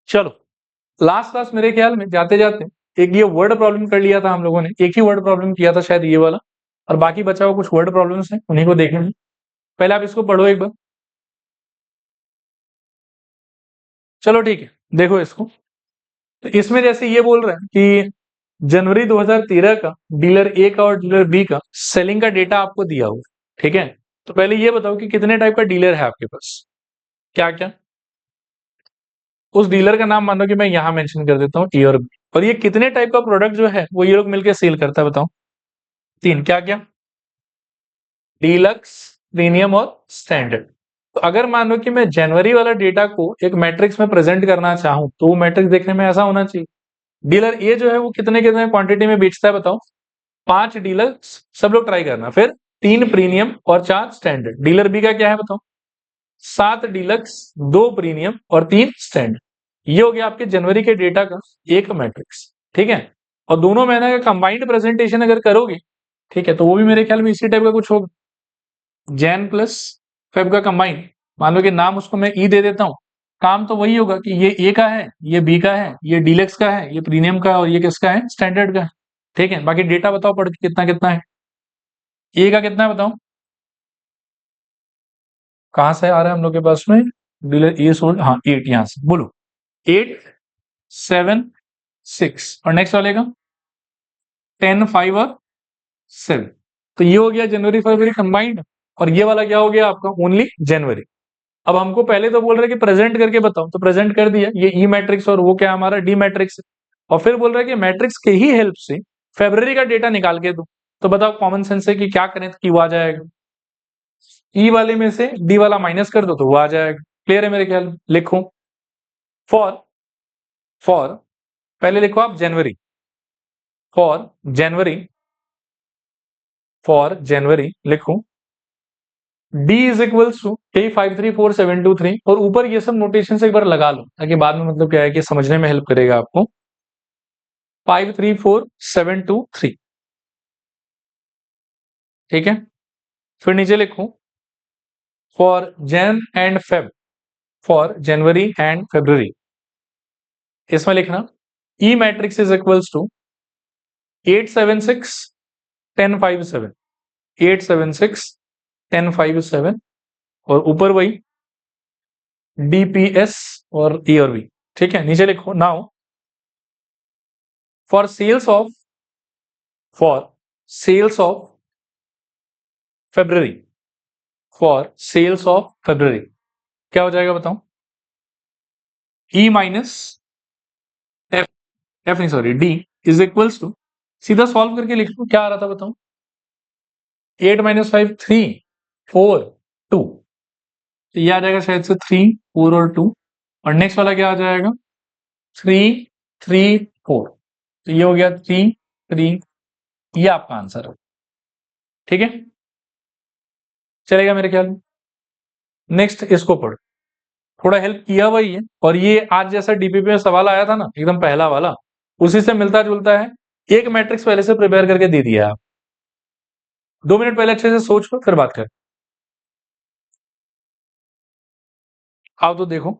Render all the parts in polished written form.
चलो last class मेरे ख्याल में जाते जाते एक ये वर्ड प्रॉब्लम कर लिया था हम लोगों ने, एक ही वर्ड प्रॉब्लम किया था शायद ये वाला, और बाकी बचा हुआ कुछ वर्ड प्रॉब्लम्स हैं, उन्हीं को देखेंगे। पहले आप इसको पढ़ो एक बार। चलो ठीक है, देखो इसको। तो इसमें जैसे ये बोल रहे हैं कि जनवरी 2013 का डीलर ए का और डीलर बी का सेलिंग का डेटा आपको दिया हुआ है, ठीक है। तो पहले ये बताओ कि कितने टाइप का डीलर है आपके पास, क्या क्या। उस डीलर का नाम मान लो कि मैं यहाँ मेंशन कर देता हूँ, ए और बी। और ये कितने टाइप का प्रोडक्ट जो है वो ये लोग मिलकर सेल करता है, बताओ। तीन, क्या क्या। डीलक्स, प्रीमियम और स्टैंडर्ड। तो अगर मान लो कि मैं जनवरी वाला डेटा को एक मैट्रिक्स में प्रेजेंट करना चाहूं तो वो मैट्रिक्स देखने में ऐसा होना चाहिए। डीलर ए जो है वो कितने कितने क्वांटिटी में बेचता है, बताओ। 5 डीलक्स, सब लोग ट्राई करना, फिर 3 प्रीमियम और 4 स्टैंडर्ड। डीलर बी का क्या है बताओ, 7 डीलक्स, 2 प्रीमियम और 3 स्टैंडर्ड। ये हो गया आपके जनवरी के डेटा का एक मैट्रिक्स, ठीक है। और दोनों महीने का कंबाइंड प्रेजेंटेशन अगर करोगे, ठीक है, तो वो भी मेरे ख्याल में इसी टाइप का कुछ होगा। जैन प्लस फेब का कंबाइन, मान लो कि नाम उसको मैं ई दे देता हूं, काम तो वही होगा कि ये ए का है, ये बी का है, ये डीलक्स का है, ये प्रीमियम का है और ये किसका है, स्टैंडर्ड का है, ठीक है। बाकी डेटा बताओ पढ़ के कितना कितना है। ए का कितना है बताओ, कहां से आ रहा है हम लोग के पास में, डीलर ए सोल्ड, हाँ 8, यहां से बोलो। 8, 7, 6, और नेक्स्ट वाले का 10, 5 और 7। तो ये हो गया जनवरी फरवरी कंबाइंड, और ये वाला क्या हो गया आपका, ओनली जनवरी। अब हमको पहले तो बोल रहे कि प्रेजेंट करके बताओ, तो प्रेजेंट कर दिया, ये ई मैट्रिक्स और वो क्या हमारा डी मैट्रिक्स है। और फिर बोल रहे कि मैट्रिक्स के ही हेल्प से फेब्रवरी का डेटा निकाल के दो। तो बताओ कॉमन सेंस से कि क्या करें कि वो आ जाएगा, ई वाले में से डी वाला माइनस कर दो तो वो आ जाएगा। क्लियर है मेरे ख्याल में, लिखो। फॉर फॉर पहले लिखो आप जनवरी, फॉर जनवरी, फॉर जनवरी लिखो, D is equals to K534723, और ऊपर ये सब नोटेशन से एक बार लगा लो ताकि बाद में मतलब क्या है कि समझने में हेल्प करेगा आपको। 534723, ठीक है। फिर नीचे लिखो for Jain and Feb, for January and February, इसमें लिखना ई मैट्रिक्स इज इक्वल्स टू 876 1057, 876 1057, और ऊपर वही डीपीएस और ई और बी, ठीक है। नीचे लिखो now for sales of, for sales of February, for sales of February क्या हो जाएगा बताओ, ई माइनस एफ, एफ नहीं sorry D is equals to, सीधा सॉल्व करके लिख लो क्या आ रहा था बताओ, 8 - 5 3 4 2, तो ये आ जाएगा शायद से 3 4 और 2, और नेक्स्ट वाला क्या आ जाएगा 3 3 4, तो ये हो गया 3 3, ये आपका आंसर है, ठीक है। चलेगा मेरे ख्याल में। नेक्स्ट इसको पढ़ो, थोड़ा हेल्प किया हुआ ही है, और ये आज जैसा डीपीपी में सवाल आया था ना एकदम पहला वाला, उसी से मिलता जुलता है। एक मैट्रिक्स पहले से प्रिपेयर करके दे दिया आप, 2 मिनट पहले अच्छे से सोच लो फिर बात कर। आओ तो देखो,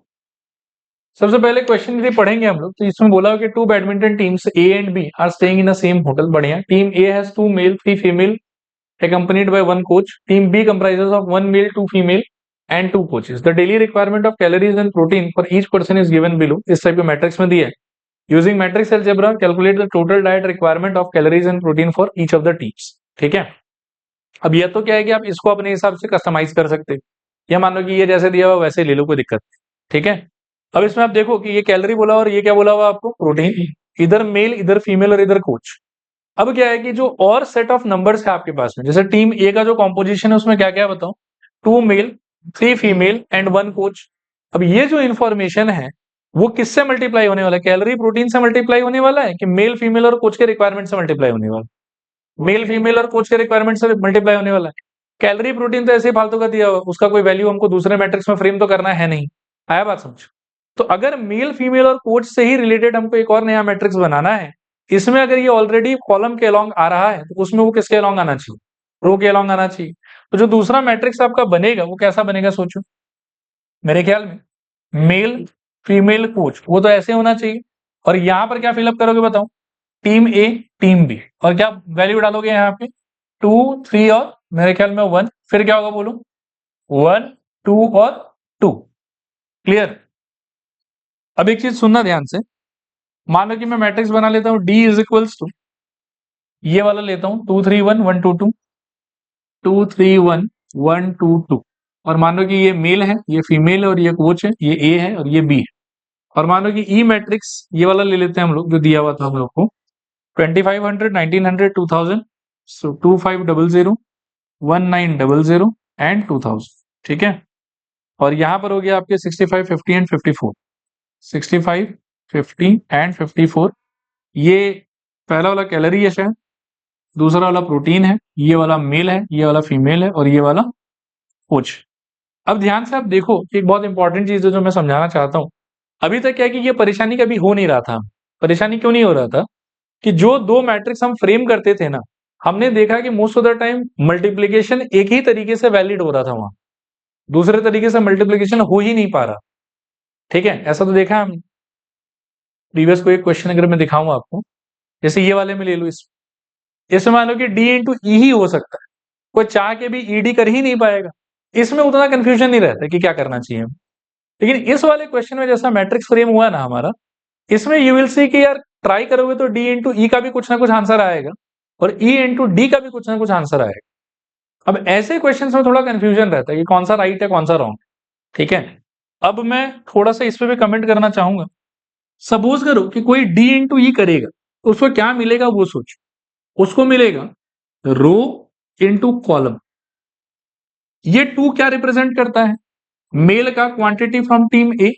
सबसे पहले क्वेश्चन यदि पढ़ेंगे हम लोग तो इसमें बोला कि 2 badminton teams A and B are staying in a same hotel, बढ़िया। Team A has 2 male 3 female accompanied by 1 coach. Team B comprises of 1 male 2 female and 2 coaches. The daily requirement of calories and protein for each person is given below. इस type के matrix में दिया है। Using matrix algebra, calculate the total diet requirement of calories and protein for each of the teams. ठीक है। अब यह तो क्या है कि आप इसको अपने हिसाब से कस्टमाइज कर सकते हो, या मान लो कि ये जैसे दिया हुआ वैसे ले लो, कोई दिक्कत नहीं, ठीक है। अब इसमें आप देखो कि ये कैलोरी बोला और ये क्या बोला हुआ आपको, प्रोटीन। इधर मेल इधर फीमेल और इधर कोच। अब क्या है कि जो और सेट ऑफ नंबर्स है आपके पास में, जैसे टीम ए का जो कॉम्पोजिशन है उसमें क्या क्या बताओ, 2 मेल 3 फीमेल एंड 1 कोच। अब ये जो इंफॉर्मेशन है वो किससे मल्टीप्लाई होने वाला है, कैलोरी प्रोटीन से मल्टीप्लाई होने वाला है कि मेल फीमेल और कोच के रिक्वायरमेंट से मल्टीप्लाई होने वाला है, मेल फीमेल और कोच के रिक्वायरमेंट से मल्टीप्लाई होने वाला है। कैलोरी प्रोटीन तो ऐसे ही फालतू का दिया हुआ, उसका कोई वैल्यू हमको दूसरे मैट्रिक्स में फ्रेम तो करना है नहीं, आया बात समझ। तो अगर मेल फीमेल और कोच से ही रिलेटेड हमको एक और नया मैट्रिक्स बनाना है, इसमें अगर ये ऑलरेडी कॉलम के अलोंग आ रहा है तो उसमें वो किसके अलोंग आना चाहिए, रो के अलोंग आना चाहिए। तो जो दूसरा मैट्रिक्स आपका बनेगा वो कैसा बनेगा सोचो, मेरे ख्याल में मेल फीमेल कोच, वो तो ऐसे होना चाहिए। और यहां पर क्या फिलअप करोगे बताओ, टीम ए टीम बी, और क्या वैल्यू डालोगे यहाँ पे 2 3 और मेरे ख्याल में 1, फिर क्या होगा बोलो 1 2 और 2। क्लियर। अब एक चीज सुनना ध्यान से, मान लो कि मैं मैट्रिक्स बना लेता हूं डी इज इक्वल्स टू, ये वाला लेता हूं 2 3 1 1 2 2 2 3 1 1 2 2, और मान लो कि ये मेल है, ये फीमेल है, और ये कोच है, ये ए है और ये बी है। और मान लो कि ई मैट्रिक्स ये वाला ले लेते हैं हम लोग, जो दिया हुआ था हम लोग को 2500 1900 2000, सो 2500 1900 एंड 2000। ठीक है। और यहां पर हो गया आपके 65 50 एंड 54, 65 50 एंड 54। ये पहला वाला कैलोरी है शायद, दूसरा वाला प्रोटीन है, ये वाला मेल है, ये वाला फीमेल है, और ये वाला कोच। अब ध्यान से आप देखो, एक बहुत इंपॉर्टेंट चीज है जो मैं समझाना चाहता हूं। अभी तक क्या है कि ये परेशानी कभी हो नहीं रहा था। परेशानी क्यों नहीं हो रहा था कि जो दो मैट्रिक्स हम फ्रेम करते थे ना, हमने देखा कि most of the time multiplication एक ही तरीके से वैलिड हो रहा था वहां, दूसरे तरीके से मल्टीप्लीकेशन हो ही नहीं पा रहा। ठीक है, ऐसा तो देखा हम प्रीवियस को एक क्वेश्चन अगर मैं दिखाऊं आपको, जैसे ये वाले में ले लो, इसमें मान लो कि डी इंटू ई ही हो सकता है, कोई चाह के भी ईडी कर ही नहीं पाएगा। इसमें उतना कंफ्यूजन नहीं रहता कि क्या करना चाहिए। लेकिन इस वाले क्वेश्चन में जैसा मैट्रिक्स फ्रेम हुआ ना हमारा, इसमें यू विल सी कि यार ट्राई करोगे तो डी इंटू ई का भी कुछ ना कुछ आंसर आएगा, और ई इंटू डी का भी कुछ ना कुछ आंसर आएगा। अब ऐसे क्वेश्चंस में थोड़ा कंफ्यूजन रहता है कि कौन सा राइट है कौन सा रॉन्ग। ठीक है। अब मैं थोड़ा सा इस पे भी कमेंट करना चाहूंगा। सपोज करो कि कोई डी इंटू ई करेगा, तो उसको क्या मिलेगा वो सोचो। उसको मिलेगा रो इंटू कॉलम। ये टू क्या रिप्रेजेंट करता है, मेल का quantity from team A,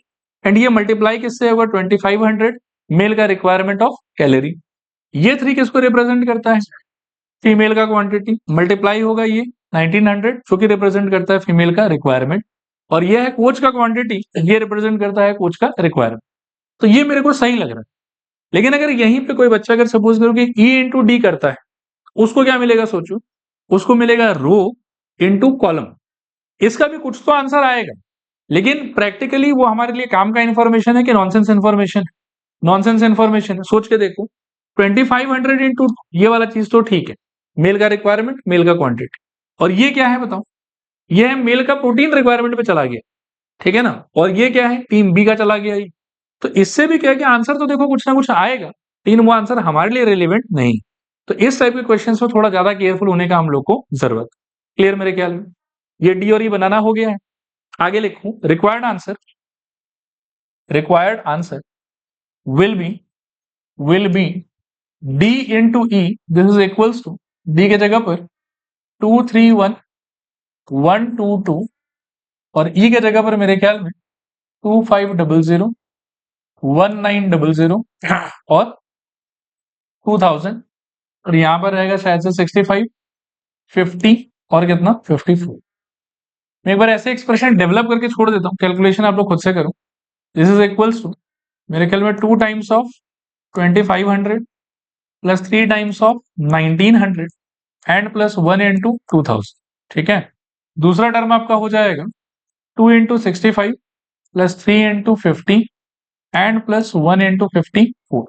and ये मल्टीप्लाई किससे होगा 2500, मेल का रिक्वायरमेंट ऑफ कैलोरी। ये थ्री किसको रिप्रेजेंट करता है, फीमेल का क्वांटिटी, मल्टीप्लाई होगा ये 1900 जो कि रिप्रेजेंट करता है फीमेल का रिक्वायरमेंट, और ये है कोच का क्वांटिटी, ये रिप्रेजेंट करता है कोच का रिक्वायरमेंट। तो ये मेरे को सही लग रहा है। लेकिन अगर यहीं पे कोई बच्चा अगर सपोज करो कि ई इंटू डी करता है, उसको क्या मिलेगा सोचो, उसको मिलेगा रो इंटू कॉलम। इसका भी कुछ तो आंसर आएगा, लेकिन प्रैक्टिकली वो हमारे लिए काम का इंफॉर्मेशन है कि नॉनसेंस इंफॉर्मेशन, नॉनसेंस इंफॉर्मेशन है। सोच के देखो 2500 इंटू ये वाला चीज तो ठीक है, मेल का रिक्वायरमेंट मेल का क्वांटिटी, और ये क्या है बताओ, ये है मेल का प्रोटीन रिक्वायरमेंट पे चला गया। ठीक है ना, और ये क्या है टीम बी का चला गया ये। तो इससे भी क्या है कि आंसर तो देखो कुछ ना कुछ आएगा, लेकिन वो आंसर हमारे लिए रिलेवेंट नहीं। तो इस टाइप के क्वेश्चन में थोड़ा ज्यादा केयरफुल होने का हम लोग को जरूरत। क्लियर मेरे ख्याल में, ये डी और ई बनाना हो गया है। आगे लिखूं required answer will be D into E, this is equals to D के जगह पर 2 3 1 1 2 2, और ई के जगह पर मेरे ख्याल में 2500 1900 और 2000, और यहां पर रहेगा शायद से 65 50 और कितना 54। मैं एक बार ऐसे एक्सप्रेशन डेवलप करके छोड़ देता हूँ, कैलकुलेशन आप लोग खुद से करो। दिस इज इक्वल्स टू मेरे ख्याल में 2 times of 2500 plus 3 times of 1900 and plus 1 into 2000। ठीक है। दूसरा टर्म आपका हो जाएगा 2 into 65 plus 3 into 50 and plus 1 into 54।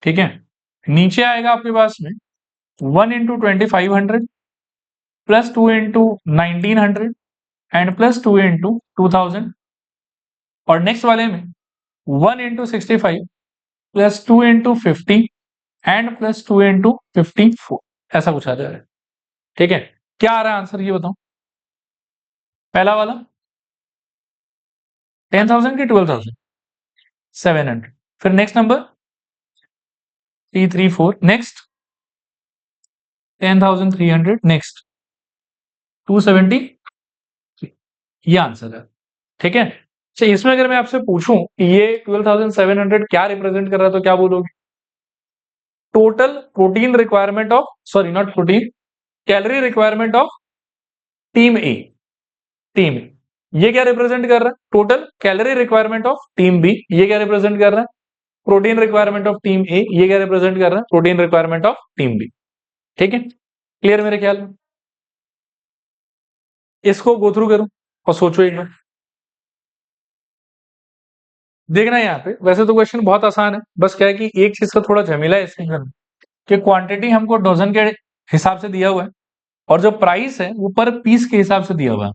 ठीक है। नीचे आएगा आपके पास में 1 into 2500 plus 2 into 1900 and plus 2 into 2000, और नेक्स्ट वाले में 1 into 65 plus 2 into 50 and plus 2 into 54, ऐसा कुछ आ जाएगा। ठीक है। क्या आ रहा है आंसर ये बताओ, पहला वाला 10,000 की 12,700, फिर नेक्स्ट नंबर 334, नेक्स्ट 10,300, नेक्स्ट 270, ये आंसर है। ठीक है। अच्छा, इसमें अगर मैं आपसे पूछूं कि ये 12,700 क्या रिप्रेजेंट कर रहा है तो क्या बोलोगे, total protein requirement of, sorry not protein, calorie requirement of team A, team A. ये क्या रिप्रेजेंट कर रहा है, total calorie requirement of team B, ये क्या रिप्रेजेंट कर रहा है, protein requirement of team A, ये क्या रिप्रेजेंट कर रहा है, protein requirement of team B. ठीक है। क्लियर मेरे ख्याल में, इसको गो थ्रू करो और सोचो एक बार। देखना यहाँ पे, वैसे तो क्वेश्चन बहुत आसान है, बस क्या है कि एक चीज का थोड़ा झमेला है इसके अंदर कि क्वांटिटी हमको डजन के हिसाब से दिया हुआ है और जो प्राइस है वो पर पीस के हिसाब से दिया हुआ है।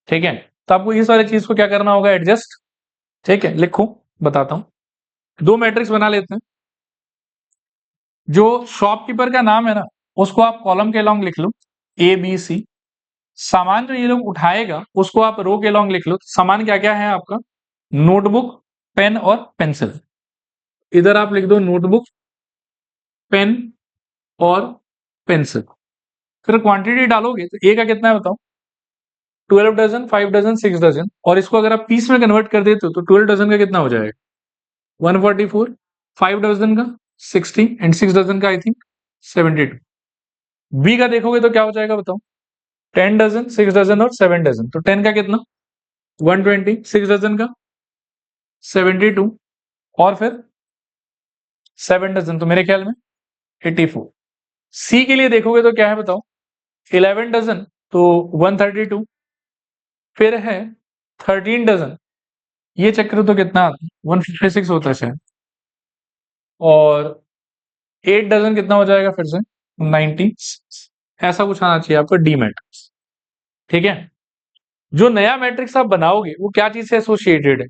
ठीक है, तो आपको इस वाली चीज को क्या करना होगा, एडजस्ट। ठीक है, लिखो, बताता हूं। दो मैट्रिक्स बना लेते हैं। जो शॉपकीपर का नाम है ना, उसको आप कॉलम के लॉन्ग लिख लो, ए बी सी। सामान जो ये लोग उठाएगा उसको आप रो के लॉन्ग लिख लो। सामान क्या क्या है आपका, नोटबुक, पेन और पेंसिल। इधर आप लिख दो नोटबुक, पेन और पेंसिल। फिर क्वांटिटी डालोगे तो ए का कितना है बताओ, 12 डजन, 5 डजन, 6 डजन। और इसको अगर आप पीस में कन्वर्ट कर देते हो तो 12 डजन का कितना हो जाएगा, 144। 5 डजन का 60 एंड 6 डजन का आई थिंक 72। बी का देखोगे तो क्या हो जाएगा बताओ, 10 डजन, 6 डजन और 7 डजन। तो 10 का कितना, 120, 6 डजन का 72 और फिर 7 डजन तो मेरे ख्याल में 84। सी के लिए देखोगे तो क्या है बताओ, 11 डजन तो 132, फिर है 13 डजन, ये चक्कर तो कितना आता है, 156 होता है शायद। और 8 डजन कितना हो जाएगा फिर से, 90। ऐसा कुछ आना चाहिए आपको डी मैट्रिक्स। ठीक है, जो नया मैट्रिक्स आप बनाओगे वो क्या चीज से एसोसिएटेड है,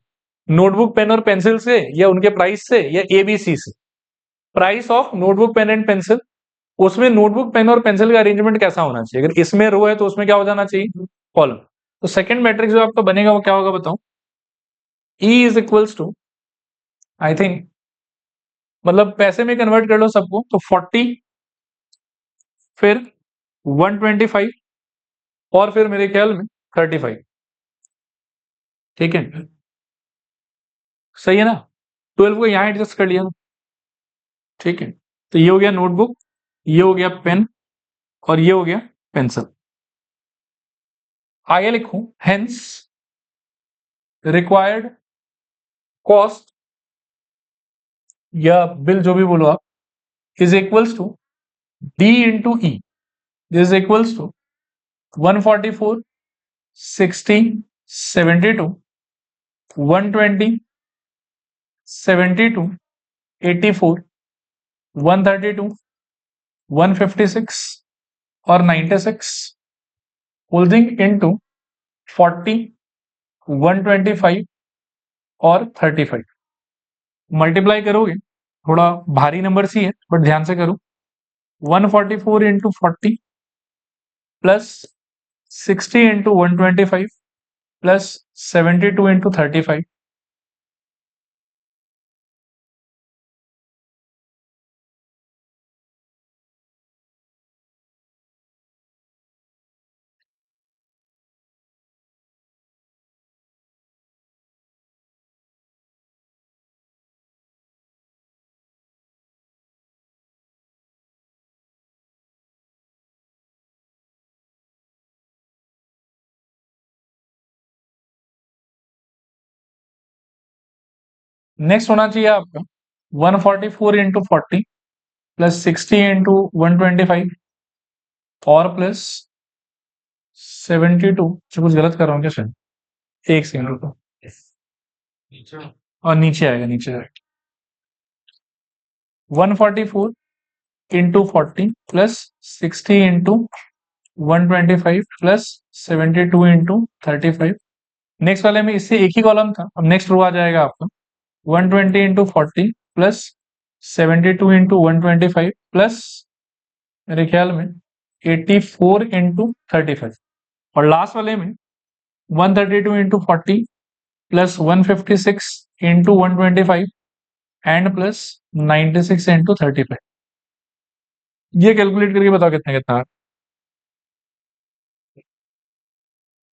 नोटबुक, पेन और पेंसिल से, या उनके प्राइस से, या एबीसी से। Price of notebook, pen and pencil. उसमें नोटबुक, पेन और पेंसिल का अरेंजमेंट कैसा होना चाहिए, अगर इसमें रो है तो उसमें क्या हो जाना चाहिए, कॉलम। तो सेकंड मैट्रिक्स जो आपका बनेगा वो क्या होगा बताओ, E is equals to, I think, मतलब पैसे में कन्वर्ट कर लो सबको तो 40, फिर 125 और फिर मेरे ख्याल में 35। ठीक है, सही है ना, 12 को यहां एडजस्ट कर लिया ना। ठीक है, तो ये हो गया नोटबुक, ये हो गया पेन और ये हो गया पेंसिल। आगे लिखूं, हेंस रिक्वायर्ड कॉस्ट या बिल जो भी बोलो आप, is equals to D into E. This is equals to 144, 60, 72, 120, 72, 84, 132, 156 और 96, होल्डिंग इनटू 40, 125 और 35। मल्टीप्लाई करोगे, थोड़ा भारी नंबर सी है बट ध्यान से करो, 144 into 40 plus 60 into 125 plus 72 into 35। Next होना चाहिए आपका 144 इंटू 40 प्लस 60 इंटू 125 और प्लस 72। कुछ गलत कर रहा हूँ क्या सर, एक सेकंड रुको, और नीचे आएगा, नीचे आएगा 144 into 40 plus 60 into 125 plus 72 into 35। Next वाले में इससे एक ही कॉलम था, अब नेक्स्ट रो आ जाएगा आपका 120 इंटू 40 प्लस 72 इंटू 125 प्लस मेरे ख्याल में 84 इंटू 35। और लास्ट वाले में 132 into 40 plus 156 into 125 and plus 96 into 35। ये कैलकुलेट करके बताओ कितना कितना आ रहा है।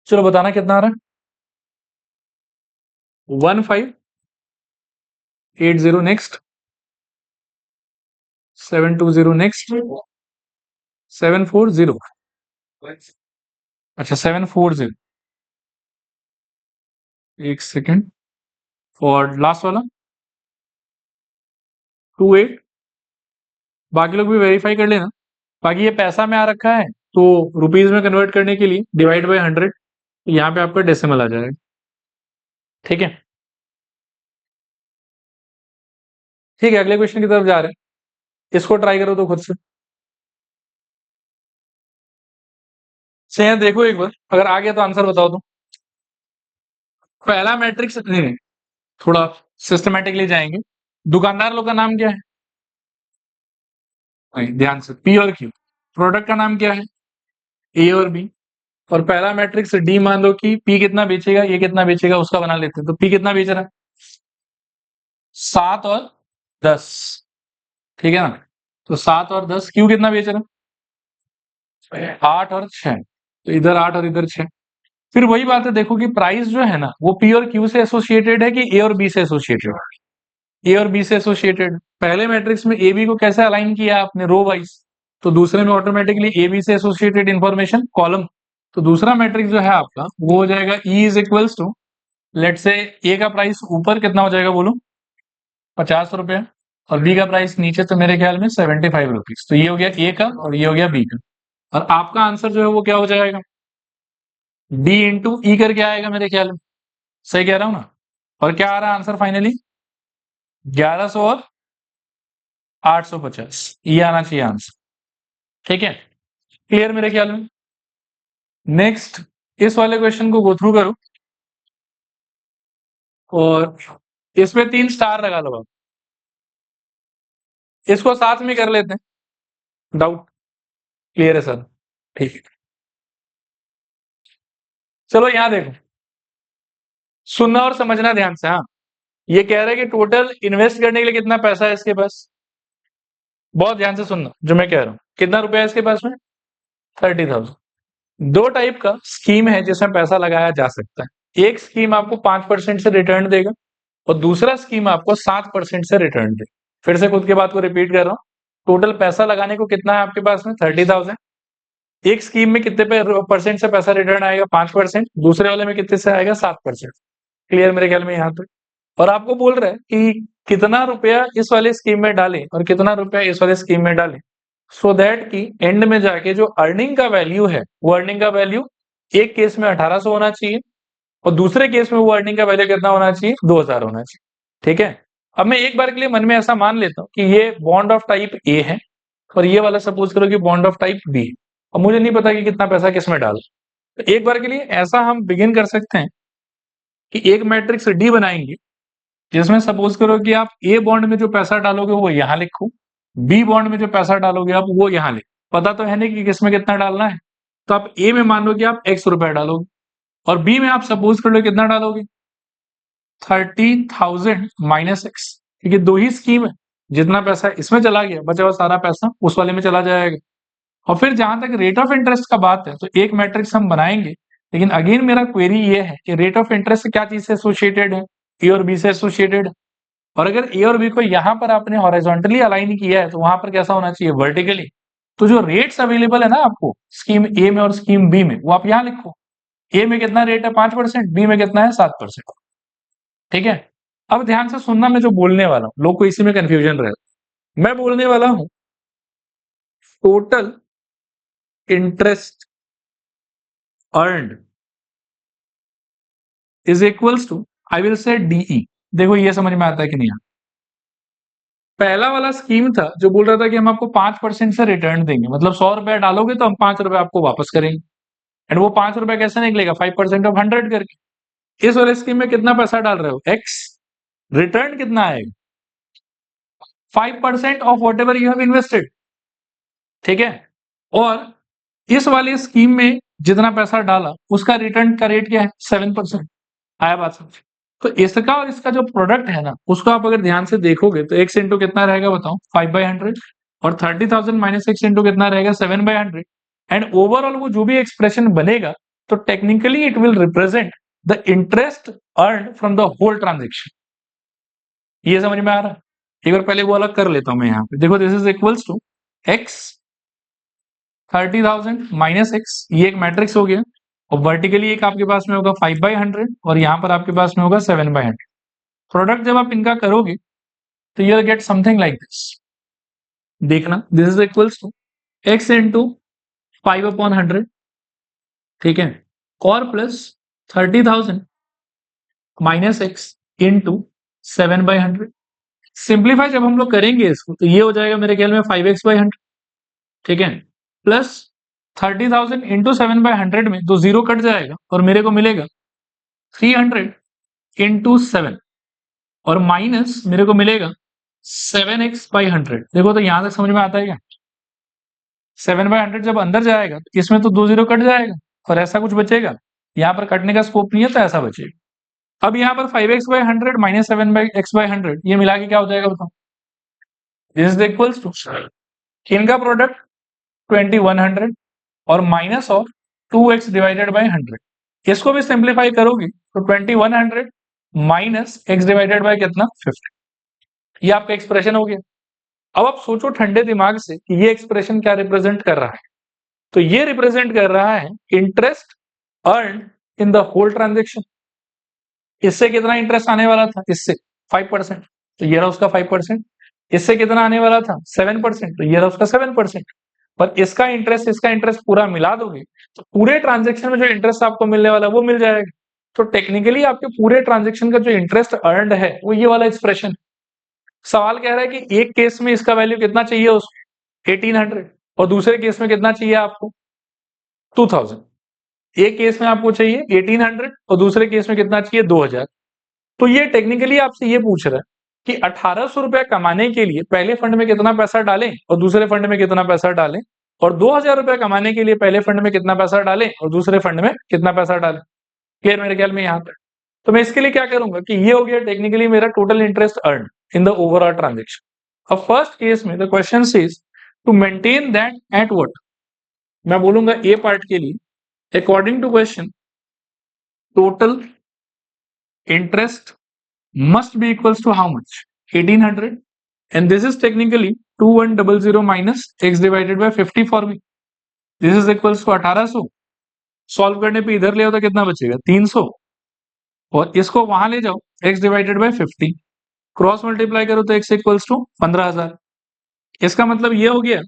चलो बताना कितना आ रहा है, 1580 नेक्स्ट, 720 नेक्स्ट, 740, अच्छा 740, एक सेकेंड, और लास्ट वाला 28। बाकी लोग भी वेरीफाई कर लेना। बाकी ये पैसा में आ रखा है तो रुपीज में कन्वर्ट करने के लिए डिवाइड बाय 100, यहाँ पे आपका डेसिमल आ जाएगा। ठीक है, ठीक है, अगले क्वेश्चन की तरफ जा रहे हैं। इसको ट्राई करो तो खुद से। देखो एक बार, अगर आ गया तो आंसर बताओ। तो पहला मैट्रिक्स नहीं, थोड़ा सिस्टमेटिकली जाएंगे। दुकानदार लोग का नाम क्या है? नहीं, ध्यान से, पी और क्यू। प्रोडक्ट का नाम क्या है? ए और बी। और पहला मैट्रिक्स डी, मान लो कि पी कितना बेचेगा, ये कितना बेचेगा, उसका बना लेते हैं। तो पी कितना बेच रहा है? 7 और 10। ठीक है ना? तो 7 और 10। क्यू कितना बेच रहा है? 8 और 6। तो इधर 8 और इधर 6। फिर वही बात है, देखो कि प्राइस जो है ना, वो पी और क्यू से एसोसिएटेड है कि ए और बी से एसोसिएटेड है? ए और बी से एसोसिएटेड। पहले मैट्रिक्स में ए बी को कैसे अलाइन किया आपने? Row wise. तो दूसरे में ऑटोमेटिकली ए बी से एसोसिएटेड इंफॉर्मेशन कॉलम। तो दूसरा मैट्रिक्स जो है आपका वो हो जाएगा E is equals to, let say A का प्राइस ऊपर कितना हो जाएगा बोलो? 50 रुपया। और बी का प्राइस नीचे, तो मेरे ख्याल में 75 रुपीज। तो ये हो गया ए का और ये हो गया बी का। और आपका आंसर जो है वो क्या हो जाएगा? डी इंटू ई करके आएगा मेरे ख्याल में। सही कह रहा हूं ना? और क्या आ रहा है आंसर फाइनली? 1100 और 850, ये आना चाहिए आंसर। ठीक है, क्लियर मेरे ख्याल में? नेक्स्ट, इस वाले क्वेश्चन को गो थ्रू करो और इसमें 3 स्टार लगा लो आप। इसको साथ में कर लेते हैं। डाउट क्लियर है सर? ठीक है, चलो यहां देखो, सुनना और समझना ध्यान से। हाँ, ये कह रहा है कि टोटल इन्वेस्ट करने के लिए कितना पैसा है इसके पास। बहुत ध्यान से सुनना जो मैं कह रहा हूं। कितना रुपया है इसके पास में? 30,000। दो टाइप का स्कीम है जिसमें पैसा लगाया जा सकता है। एक स्कीम आपको 5% से रिटर्न देगा और दूसरा स्कीम आपको 7% से रिटर्न देगा। फिर से खुद की बात को रिपीट कर रहा हूं। टोटल पैसा लगाने को कितना है आपके पास में? 30,000। एक स्कीम में कितने परसेंट से पैसा रिटर्न आएगा? 5%। दूसरे वाले में कितने से आएगा? 7%। क्लियर मेरे ख्याल में यहाँ पे? और आपको बोल रहा है कि कितना रुपया इस वाले स्कीम में डालें और कितना रुपया इस वाले स्कीम में डालें, सो दैट कि एंड में जाके जो अर्निंग का वैल्यू है, वो अर्निंग का वैल्यू एक केस में 1800 होना चाहिए और दूसरे केस में वो अर्निंग का वैल्यू कितना होना चाहिए? 2000 होना चाहिए। ठीक है, अब मैं एक बार के लिए मन में ऐसा मान लेता हूं कि ये बॉन्ड ऑफ टाइप ए है और ये वाला सपोज करो कि बॉन्ड ऑफ टाइप बी है। अब मुझे नहीं पता कि कितना पैसा किसमें डाल। तो एक बार के लिए ऐसा हम बिगिन कर सकते हैं कि एक मैट्रिक्स डी बनाएंगे जिसमें सपोज करो कि आप ए बॉन्ड में जो पैसा डालोगे वो यहां लिखो, बी बॉन्ड में जो पैसा डालोगे आप वो यहां लिखो। पता तो है नहीं कि किसमें कितना डालना है। तो आप ए में मान लो कि आप x रुपया डालोगे और बी में आप सपोज कर लो कितना डालोगे? 30,000 माइनस एक्स। क्योंकि दो ही स्कीम है, जितना पैसा इसमें चला गया बचा हुआ सारा पैसा उस वाले में चला जाएगा। और फिर जहां तक रेट ऑफ इंटरेस्ट का बात है, तो एक मैट्रिक्स हम बनाएंगे, लेकिन अगेन मेरा क्वेरी ये है कि रेट ऑफ इंटरेस्ट क्या चीज से एसोसिएटेड है? ए और बी से एसोसिएटेड है। और अगर ए और बी को यहां पर आपने हॉरिजॉन्टली अलाइन किया है तो वहां पर कैसा होना चाहिए? वर्टिकली। तो जो रेट्स अवेलेबल है ना आपको स्कीम ए में और स्कीम बी में, वो आप यहां लिखो। ए में कितना रेट है? 5%। बी में कितना है? 7%। ठीक है, अब ध्यान से सुनना, मैं जो बोलने वाला हूं, लोग को इसी में कंफ्यूजन रहे। मैं बोलने वाला हूं total interest earned is equals to, I will say DE. देखो ये समझ में आता है कि नहीं आता? पहला वाला स्कीम था जो बोल रहा था कि हम आपको 5% से रिटर्न देंगे, मतलब 100 रुपया डालोगे तो हम 5 रुपए आपको वापस करेंगे। एंड वो 5 रुपया कैसे निकलेगा? 5% ऑफ 100 करके। इस वाले स्कीम में कितना पैसा डाल रहे हो? एक्स। रिटर्न कितना आएगा? 5% of what ever you have invested. ठीक है, और इस वाली स्कीम में जितना पैसा डाला उसका रिटर्न का रेट क्या है? 7%। आया बात समझ? तो इसका और इसका जो प्रोडक्ट है ना, उसको आप अगर ध्यान से देखोगे तो एक्स इंटू कितना रहेगा बताओ? 5/100। और 30,000 माइनस एक्स इंटू कितना रहेगा? 7/100। एंड ओवरऑल वो जो भी एक्सप्रेशन बनेगा, तो technically it will represent the interest earn from the whole transaction. ये समझ में आ रहा है? एक बार पहले वो अलग कर लेता हूं मैं यहाँ पे। देखो, this is equals to X 30,000 minus X, ये एक मैट्रिक्स हो गया। और वर्टिकली एक आपके पास में होगा 5/100 और यहाँ पर आपके पास में होगा 7/100। प्रोडक्ट जब आप इनका करोगे तो you get something like this. देखना, this is equals to X into 5/100। ठीक है, और plus 30,000 minus X into 7/100। Simplify जब हम लोग करेंगे इसको तो ये हो जाएगा मेरे ख्याल में 5x/100, ठीक है, प्लस 30,000 इंटू 7/100 में तो जीरो कट जाएगा और मेरे को मिलेगा 300 इंटू 7 और माइनस मेरे को मिलेगा 7x/100। देखो तो यहां तक समझ में आता है क्या? 7/100 जब अंदर जाएगा तो इसमें तो 2 जीरो कट जाएगा और ऐसा कुछ बचेगा, यहाँ पर कटने का स्कोप नहीं है तो ऐसा बचेगा। अब यहाँ पर 5x/100 माइनस 7x/100 ये मिला के क्या हो जाएगा बताओ? दिस इज इक्वल्स टू इनका प्रोडक्ट 2100 और minus of 2x divided by 100। इसको भी सिंप्लीफाई करोगे तो 2100 माइनस x डिवाइडेड बाय कितना 50। ये आपका एक्सप्रेशन हो गया। अब आप सोचो ठंडे दिमाग से कि ये एक्सप्रेशन क्या रिप्रेजेंट कर रहा है। तो ये रिप्रेजेंट कर रहा है interest earn in the whole transaction. इससे कितना इंटरेस्ट आने वाला था? इससे 5%, तो ये रहा उसका 5%। इससे कितना आने वाला था? 7%, तो ये रहा उसका 7%। पर इसका इंटरेस्ट पूरा मिला दोगे तो पूरे ट्रांजेक्शन में जो इंटरेस्ट आपको मिलने वाला वो मिल जाएगा। तो टेक्निकली आपके पूरे ट्रांजेक्शन का जो इंटरेस्ट अर्नड है वो ये वाला एक्सप्रेशन। सवाल कह रहा है कि एक केस में इसका वैल्यू कितना चाहिए उसको 1800 और दूसरे केस में कितना चाहिए आपको 2000। एक केस में आपको चाहिए 1800 और दूसरे केस में कितना चाहिए 2000। तो ये टेक्निकली आपसे ये पूछ रहा है कि 1800 रुपया कमाने के लिए पहले फंड में कितना पैसा डालें और दूसरे फंड में कितना पैसा डालें, और 2000 रुपया कमाने के लिए पहले फंड में कितना पैसा डालें और दूसरे फंड में कितना पैसा डालें। क्लियर मेरे ख्याल में यहाँ तक। तो मैं इसके लिए क्या करूंगा कि ये हो गया टेक्निकली मेरा total interest earn in the overall transaction. अब फर्स्ट केस में the question is to maintain that at what. मैं बोलूंगा ए पार्ट के लिए according to question total interest must be equals to how much 1800 and this is technically 2100 minus x divided by 50 for me. This is equals to 1800। Solve करने पे इधर ले आओ तो कितना बचेगा 300 और इसको वहां ले जाओ x divided by 50 cross multiply करो तो x इक्वल्स टू 15,000। इसका मतलब ये हो गया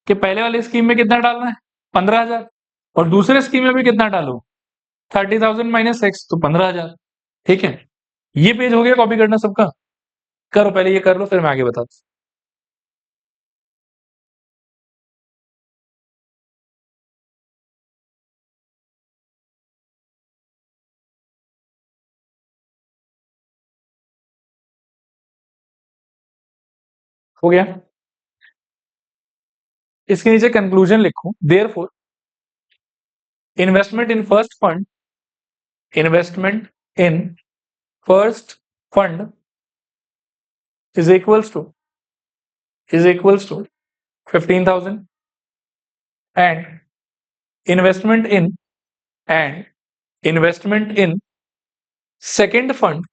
कि पहले वाले स्कीम में कितना डालना है 15,000 और दूसरे स्कीम में भी कितना डालो 30,000 माइनस x तो 15,000। ठीक है, ये पेज हो गया कॉपी करना सबका। करो पहले ये कर लो फिर मैं आगे बताता हूं। हो गया, इसके नीचे कंक्लूजन लिखो therefore investment in first fund investment in first fund is equals to 15,000 and investment in second fund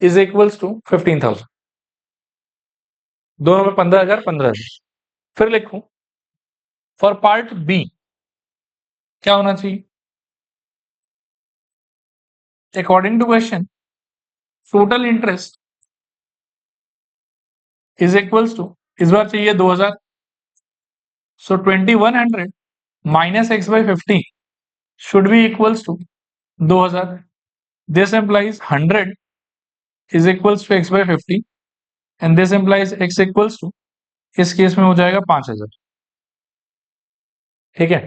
is equals to 15,000। दोनों में 15,000 15,000। फिर लिखूं फॉर पार्ट बी क्या होना चाहिए according to question total interest is equals to इस बार चाहिए 2000। So 2100 minus x by 50 should be equals to 2000। This implies 100 is equals to x by 50 and this implies x equals to इस case में हो जाएगा 5000। ठीक है,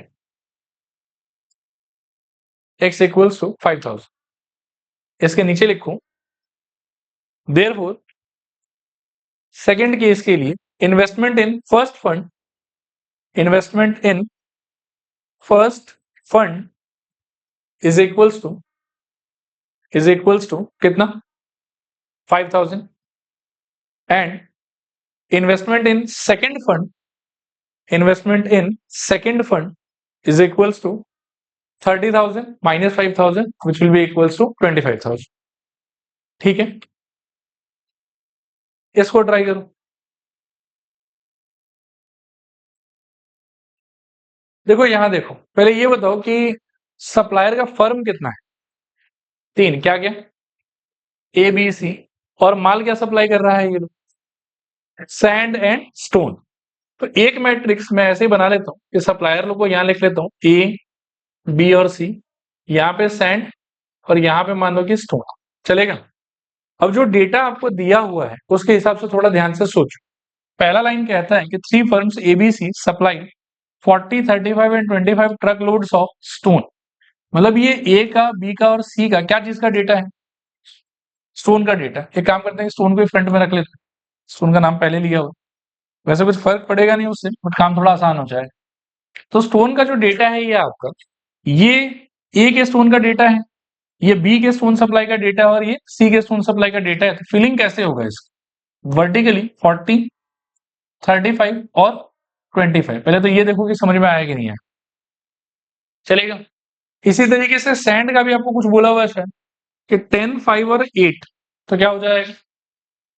x equals to 5000। इसके नीचे लिखूं therefore सेकेंड केस के लिए investment in first fund is equals to कितना 5000 and investment in second fund is equals to 30,000 minus 5,000 which will be equals to 25,000। ठीक है, इसको ट्राई करो। देखो यहां देखो पहले ये बताओ कि सप्लायर का फर्म कितना है 3 क्या क्या ए बी सी और माल क्या सप्लाई कर रहा है ये लोग सैंड एंड स्टोन। तो एक मैट्रिक्स मैं ऐसे ही बना लेता हूं कि सप्लायर लोग को यहां लिख लेता हूं ए बी और सी, यहाँ पे सैंड और यहाँ पे मान लो कि स्टोन। चलेगा? अब जो डेटा आपको दिया हुआ है उसके हिसाब से थोड़ा ध्यान से सोचो। पहला लाइन कहता है कि 3 firms ABC supply 40, 35 and 25 truck loads of stone. मतलब ये ए का, बी का और सी का क्या चीज का डेटा है? स्टोन का डेटा। एक काम करते हैं, स्टोन को फ्रंट में रख लेते हैं, स्टोन का नाम पहले लिया हो। वैसे कुछ फर्क पड़ेगा नहीं उससे, बट काम थोड़ा आसान हो जाएगा। तो स्टोन का जो डेटा है ये आपका, ये ए के स्टोन का डेटा है, ये बी के स्टोन सप्लाई का डेटा है और ये सी के स्टोन सप्लाई का डेटा है। तो फिलिंग कैसे होगा इसका? वर्टिकली 40, 35 और 25। पहले तो ये देखो कि समझ में आया कि नहीं आया, चलेगा। इसी तरीके से सैंड का भी आपको कुछ बोला हुआ है शायद कि 10, 5 और 8। तो क्या हो जाएगा?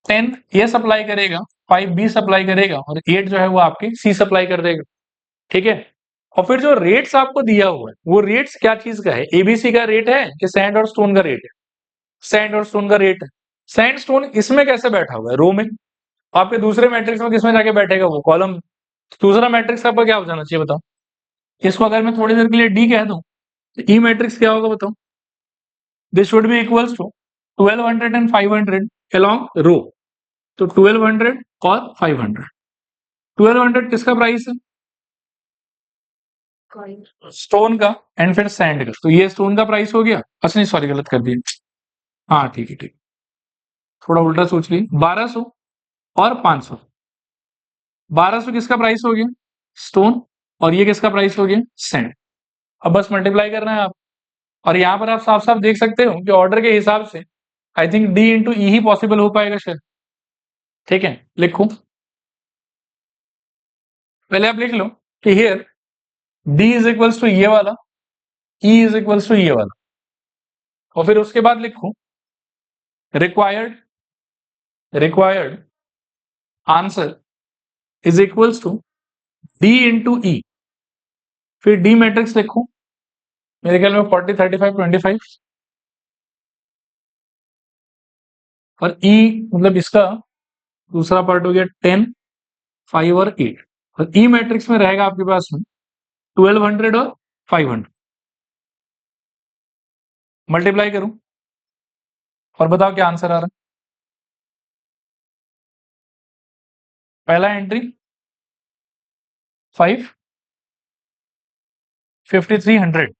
10 ये सप्लाई करेगा, 5 बी सप्लाई करेगा और 8 जो है वो आपके सी सप्लाई कर देगा। ठीक है। और फिर जो रेट्स आपको दिया हुआ है वो रेट्स क्या चीज का है? एबीसी का रेट है कि सैंड और स्टोन का रेट है? सैंड और स्टोन का रेट है। सैंड स्टोन इसमें कैसे बैठा हुआ है? रो में। आपके दूसरे मैट्रिक्स में किसमें जाके बैठेगा? वो कॉलम। दूसरा मैट्रिक्स आपका क्या हो जाना चाहिए बताओ? इसको अगर मैं थोड़ी देर के लिए डी कह दूं तो ई मैट्रिक्स क्या होगा बताओ? This should be equals to 1200 and 500 along row. तो 1200 और 500। 1200 किसका प्राइस है? स्टोन का एंड फिर सैंड का। तो ये स्टोन का प्राइस हो गया। अच्छा नहीं, सॉरी गलत कर दिया। हाँ ठीक है, ठीक। थोड़ा उल्टा सोच ली। 1200 और 500। 1200 किसका प्राइस हो गया? स्टोन। और ये किसका प्राइस हो गया? सैंड। अब बस मल्टीप्लाई करना है आप। और यहां पर आप साफ साफ देख सकते हो कि ऑर्डर के हिसाब से I think D into E he possible हो पाएगा शायद। ठीक है, लिखो। पहले आप लिख लो कि here D is equals to ये वाला, ई इज इक्वल्स टू ये वाला। और फिर उसके बाद लिखो required, required answer is equals to D into E. फिर डी मैट्रिक्स लिखो, मेरे ख्याल में 40, 35, 25। और ई मतलब इसका दूसरा पार्ट हो गया 10, 5 और 8। और ई मैट्रिक्स में रहेगा आपके पास में 1200 और 500। मल्टीप्लाई करूं और बताओ क्या आंसर आ रहा है? पहला एंट्री 5, 5300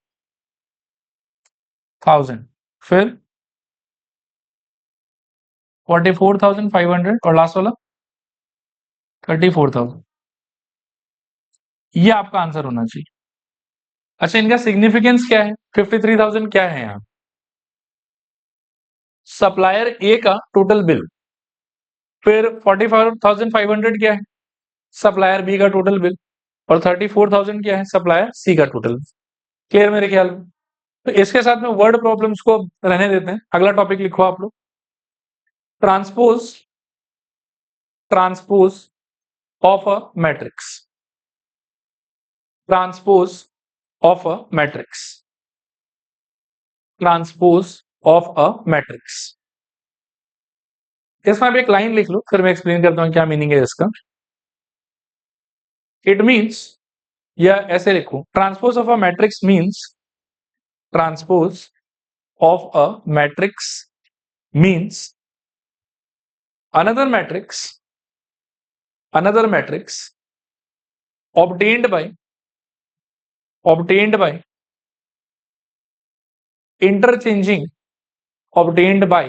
फिर 44,500 और लास्ट वाला 34,000। ये आपका आंसर होना चाहिए। अच्छा, इनका सिग्निफिकेंस क्या है? 53,000 क्या है यहाँ? सप्लायर ए का टोटल बिल। फिर 44,500 क्या है? सप्लायर बी का टोटल बिल। और 34,000 क्या है? सप्लायर सी का टोटल। क्लियर मेरे ख्याल में? तो इसके साथ में वर्ड प्रॉब्लम्स को रहने देते हैं। अगला टॉपिक लिखो आप लोग, transpose, transpose of a matrix. Transpose of a matrix. Transpose of a matrix. इसमें आप एक लाइन लिख लो, फिर मैं एक्सप्लेन करता हूं क्या मीनिंग है इसका। इट मीन्स, या ऐसे लिखो, transpose of a matrix means, transpose of a matrix means another matrix, another matrix obtained by, obtained by interchanging, obtained by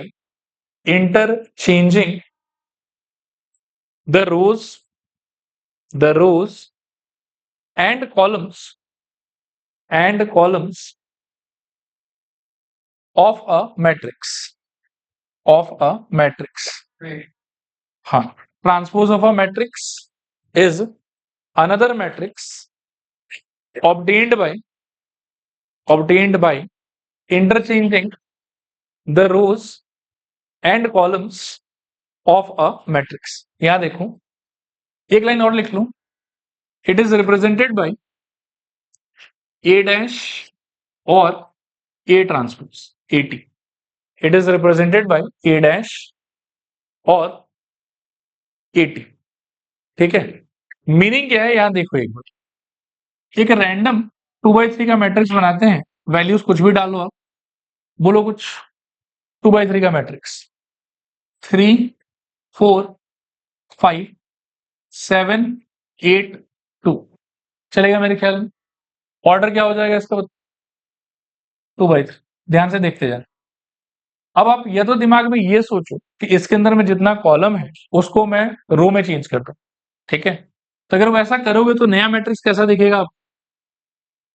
interchanging the rows, the rows and columns, and columns of a matrix, of a matrix. हाँ, transpose of a matrix is another matrix obtained by, obtained by interchanging the rows and columns of a matrix. यहां देखो, एक line और लिख लो, it is represented by A dash और A transpose AT. It is represented by A dash और AT. ठीक है। मीनिंग क्या है यहां देखो एक बार। एक रैंडम 2x3 का मैट्रिक्स बनाते हैं, वैल्यूज कुछ भी डालो आप, बोलो कुछ। 2x3 का मैट्रिक्स 3 4 5 7 8 2 चलेगा मेरे ख्याल में। ऑर्डर क्या हो जाएगा इसका? 2/3। ध्यान से देखते जाए। अब आप ये तो दिमाग में ये सोचो कि इसके अंदर में जितना कॉलम है उसको मैं रो में चेंज कर दूं, ठीक है? तो अगर वैसा करोगे तो नया मैट्रिक्स कैसा दिखेगा?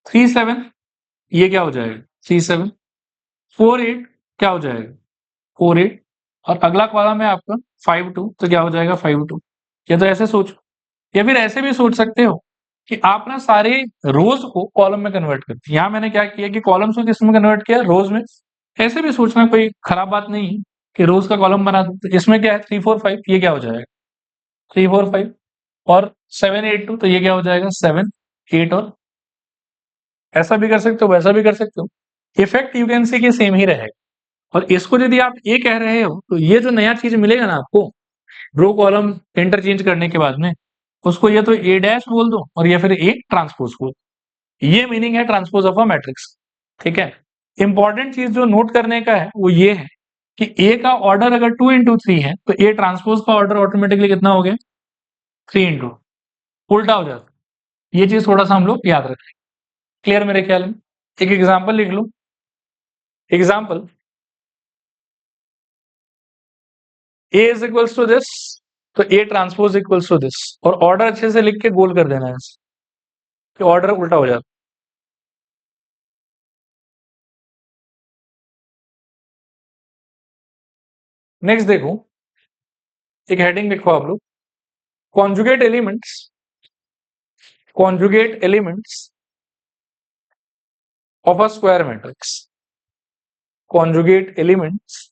3 7 ये क्या हो जाएगा? 3 7 4 8 क्या हो जाएगा? 4 8 और अगला कॉलम है आपका 5 2 तो क्या हो जाएगा? 5 2। या तो ऐसे सोचो या फिर ऐसे भी सोच सकते हो कि आप ना सारे रोज को कॉलम में कन्वर्ट करते। यहाँ मैंने क्या किया कि कॉलम्स को किस में कन्वर्ट किया? रोज में। ऐसे भी सोचना कोई खराब बात नहीं है कि रोज का कॉलम बना दो। तो इसमें क्या है? 3 4 5 ये क्या हो जाएगा? 3 4 5 और 7 8 2 तो ये क्या हो जाएगा? 7 8 और ऐसा भी कर सकते हो, वैसा भी कर सकते हो। इफेक्ट यू कैन सी कि सेम ही रहेगा। और इसको यदि आप ए कह रहे हो तो ये जो नया चीज मिलेगा ना आपको रो कॉलम इंटरचेंज करने के बाद में, उसको या तो ए डैश बोल दो और या फिर ए ट्रांसपोज बोल। ये मीनिंग है ट्रांसपोज ऑफ अ मैट्रिक्स, ठीक है? इंपॉर्टेंट चीज जो नोट करने का है वो ये है कि ए का ऑर्डर अगर 2 इंटू 3 है तो ए ट्रांसपोज का ऑर्डर ऑटोमेटिकली कितना हो गया? 3 इंटू। उल्टा हो जाता है। ये चीज थोड़ा सा हम लोग याद रखें। क्लियर मेरे ख्याल में? एक एग्जाम्पल लिख लो। Example A is equals to this तो A transpose equals to this और ऑर्डर अच्छे से लिख के गोल कर देना है कि ऑर्डर उल्टा हो जाता। नेक्स्ट देखो, एक हेडिंग लिखो आप लोग, conjugate elements, conjugate elements of a square matrix, conjugate elements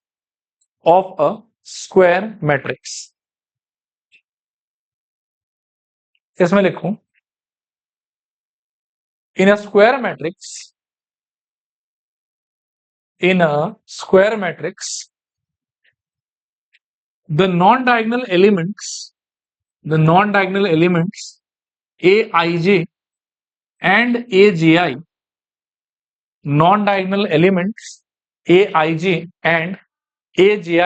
of a square matrix. इसमें लिखूं in a square matrix, in a square matrix the non diagonal elements, the non diagonal elements aij and aji, non-diagonal elements aij and aji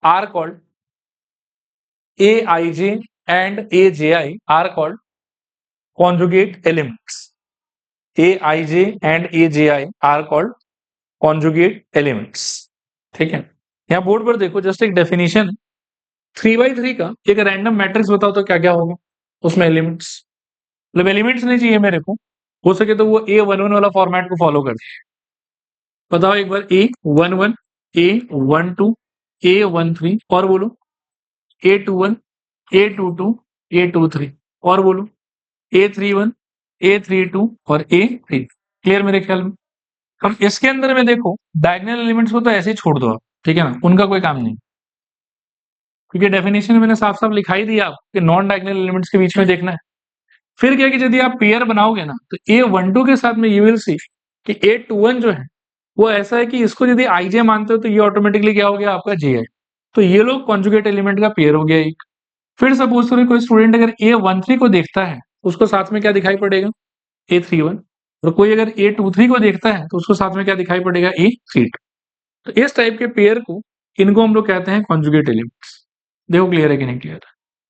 are called, aij and aji are called conjugate elements, aij and aji are called conjugate elements, ठीक है? यहाँ board पर देखो just एक definition, 3/3 का एक random matrix बताओ तो क्या क्या होगा उसमें? एलिमेंट्स, मतलब एलिमेंट्स नहीं चाहिए मेरे को, हो सके तो वो A11 वाला फॉर्मेट को फॉलो कर। बताओ एक बार, A11, A12, A13 और बोलो A21, A22, A23 और बोलो A31, A32 और A3। क्लियर मेरे ख्याल में? अब इसके अंदर में देखो डायगोनल एलिमेंट्स को तो ऐसे ही छोड़ दो आप, ठीक है ना? उनका कोई काम नहीं, क्योंकि डेफिनेशन में मैंने साफ साफ लिखा ही दिया कि नॉन डायगोनल एलिमेंट्स के बीच में देखना है। फिर क्या कि यदि आप पेयर बनाओगे ना तो A12 के साथ में यू विल सी कि A21 जो है वो ऐसा है कि इसको यदि आईजे मानते हो तो ये ऑटोमेटिकली क्या हो गया आपका जे। तो ये लोग कॉन्जुगेट एलिमेंट का पेयर हो गया एक। फिर सपोज करो कोई स्टूडेंट अगर A13 को देखता है उसको साथ में क्या दिखाई पड़ेगा? A31। और कोई अगर A23 को देखता है तो उसको साथ में क्या दिखाई पड़ेगा? A32। तो इस टाइप के पेयर को, इनको हम लोग कहते हैं कॉन्जुगेट एलिमेंट्स। देखो क्लियर है कि नहीं क्लियर?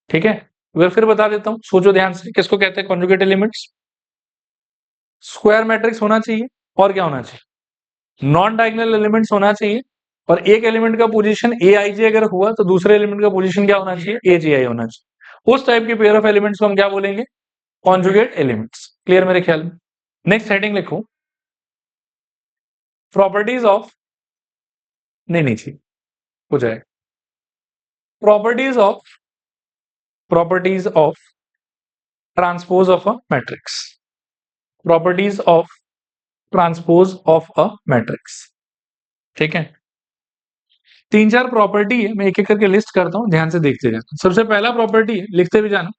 ठीक है, अगर फिर बता देता हूँ, सोचो ध्यान से, किसको कहते हैं कॉन्जुगेट एलिमेंट्स? स्क्वायर मैट्रिक्स होना चाहिए और क्या होना चाहिए? नॉन डायगोनल एलिमेंट्स होना चाहिए और एक एलिमेंट का पोजीशन ए आई जे अगर हुआ तो दूसरे एलिमेंट का पोजीशन क्या होना चाहिए? ए जे आई होना चाहिए। उस टाइप के पेयर ऑफ एलिमेंट्स को हम क्या बोलेंगे? Conjugate elements. क्लियर मेरे ख्याल में? नेक्स्ट हेडिंग लिखो, प्रॉपर्टीज ऑफ, नहीं नीचे हो जाएगा, properties of transpose of a matrix, properties of transpose of a matrix, ठीक है? 3 4 प्रॉपर्टी है, मैं एक एक करके लिस्ट करता हूं, ध्यान से देखते जाना। सबसे पहला प्रॉपर्टी है, लिखते भी जाना,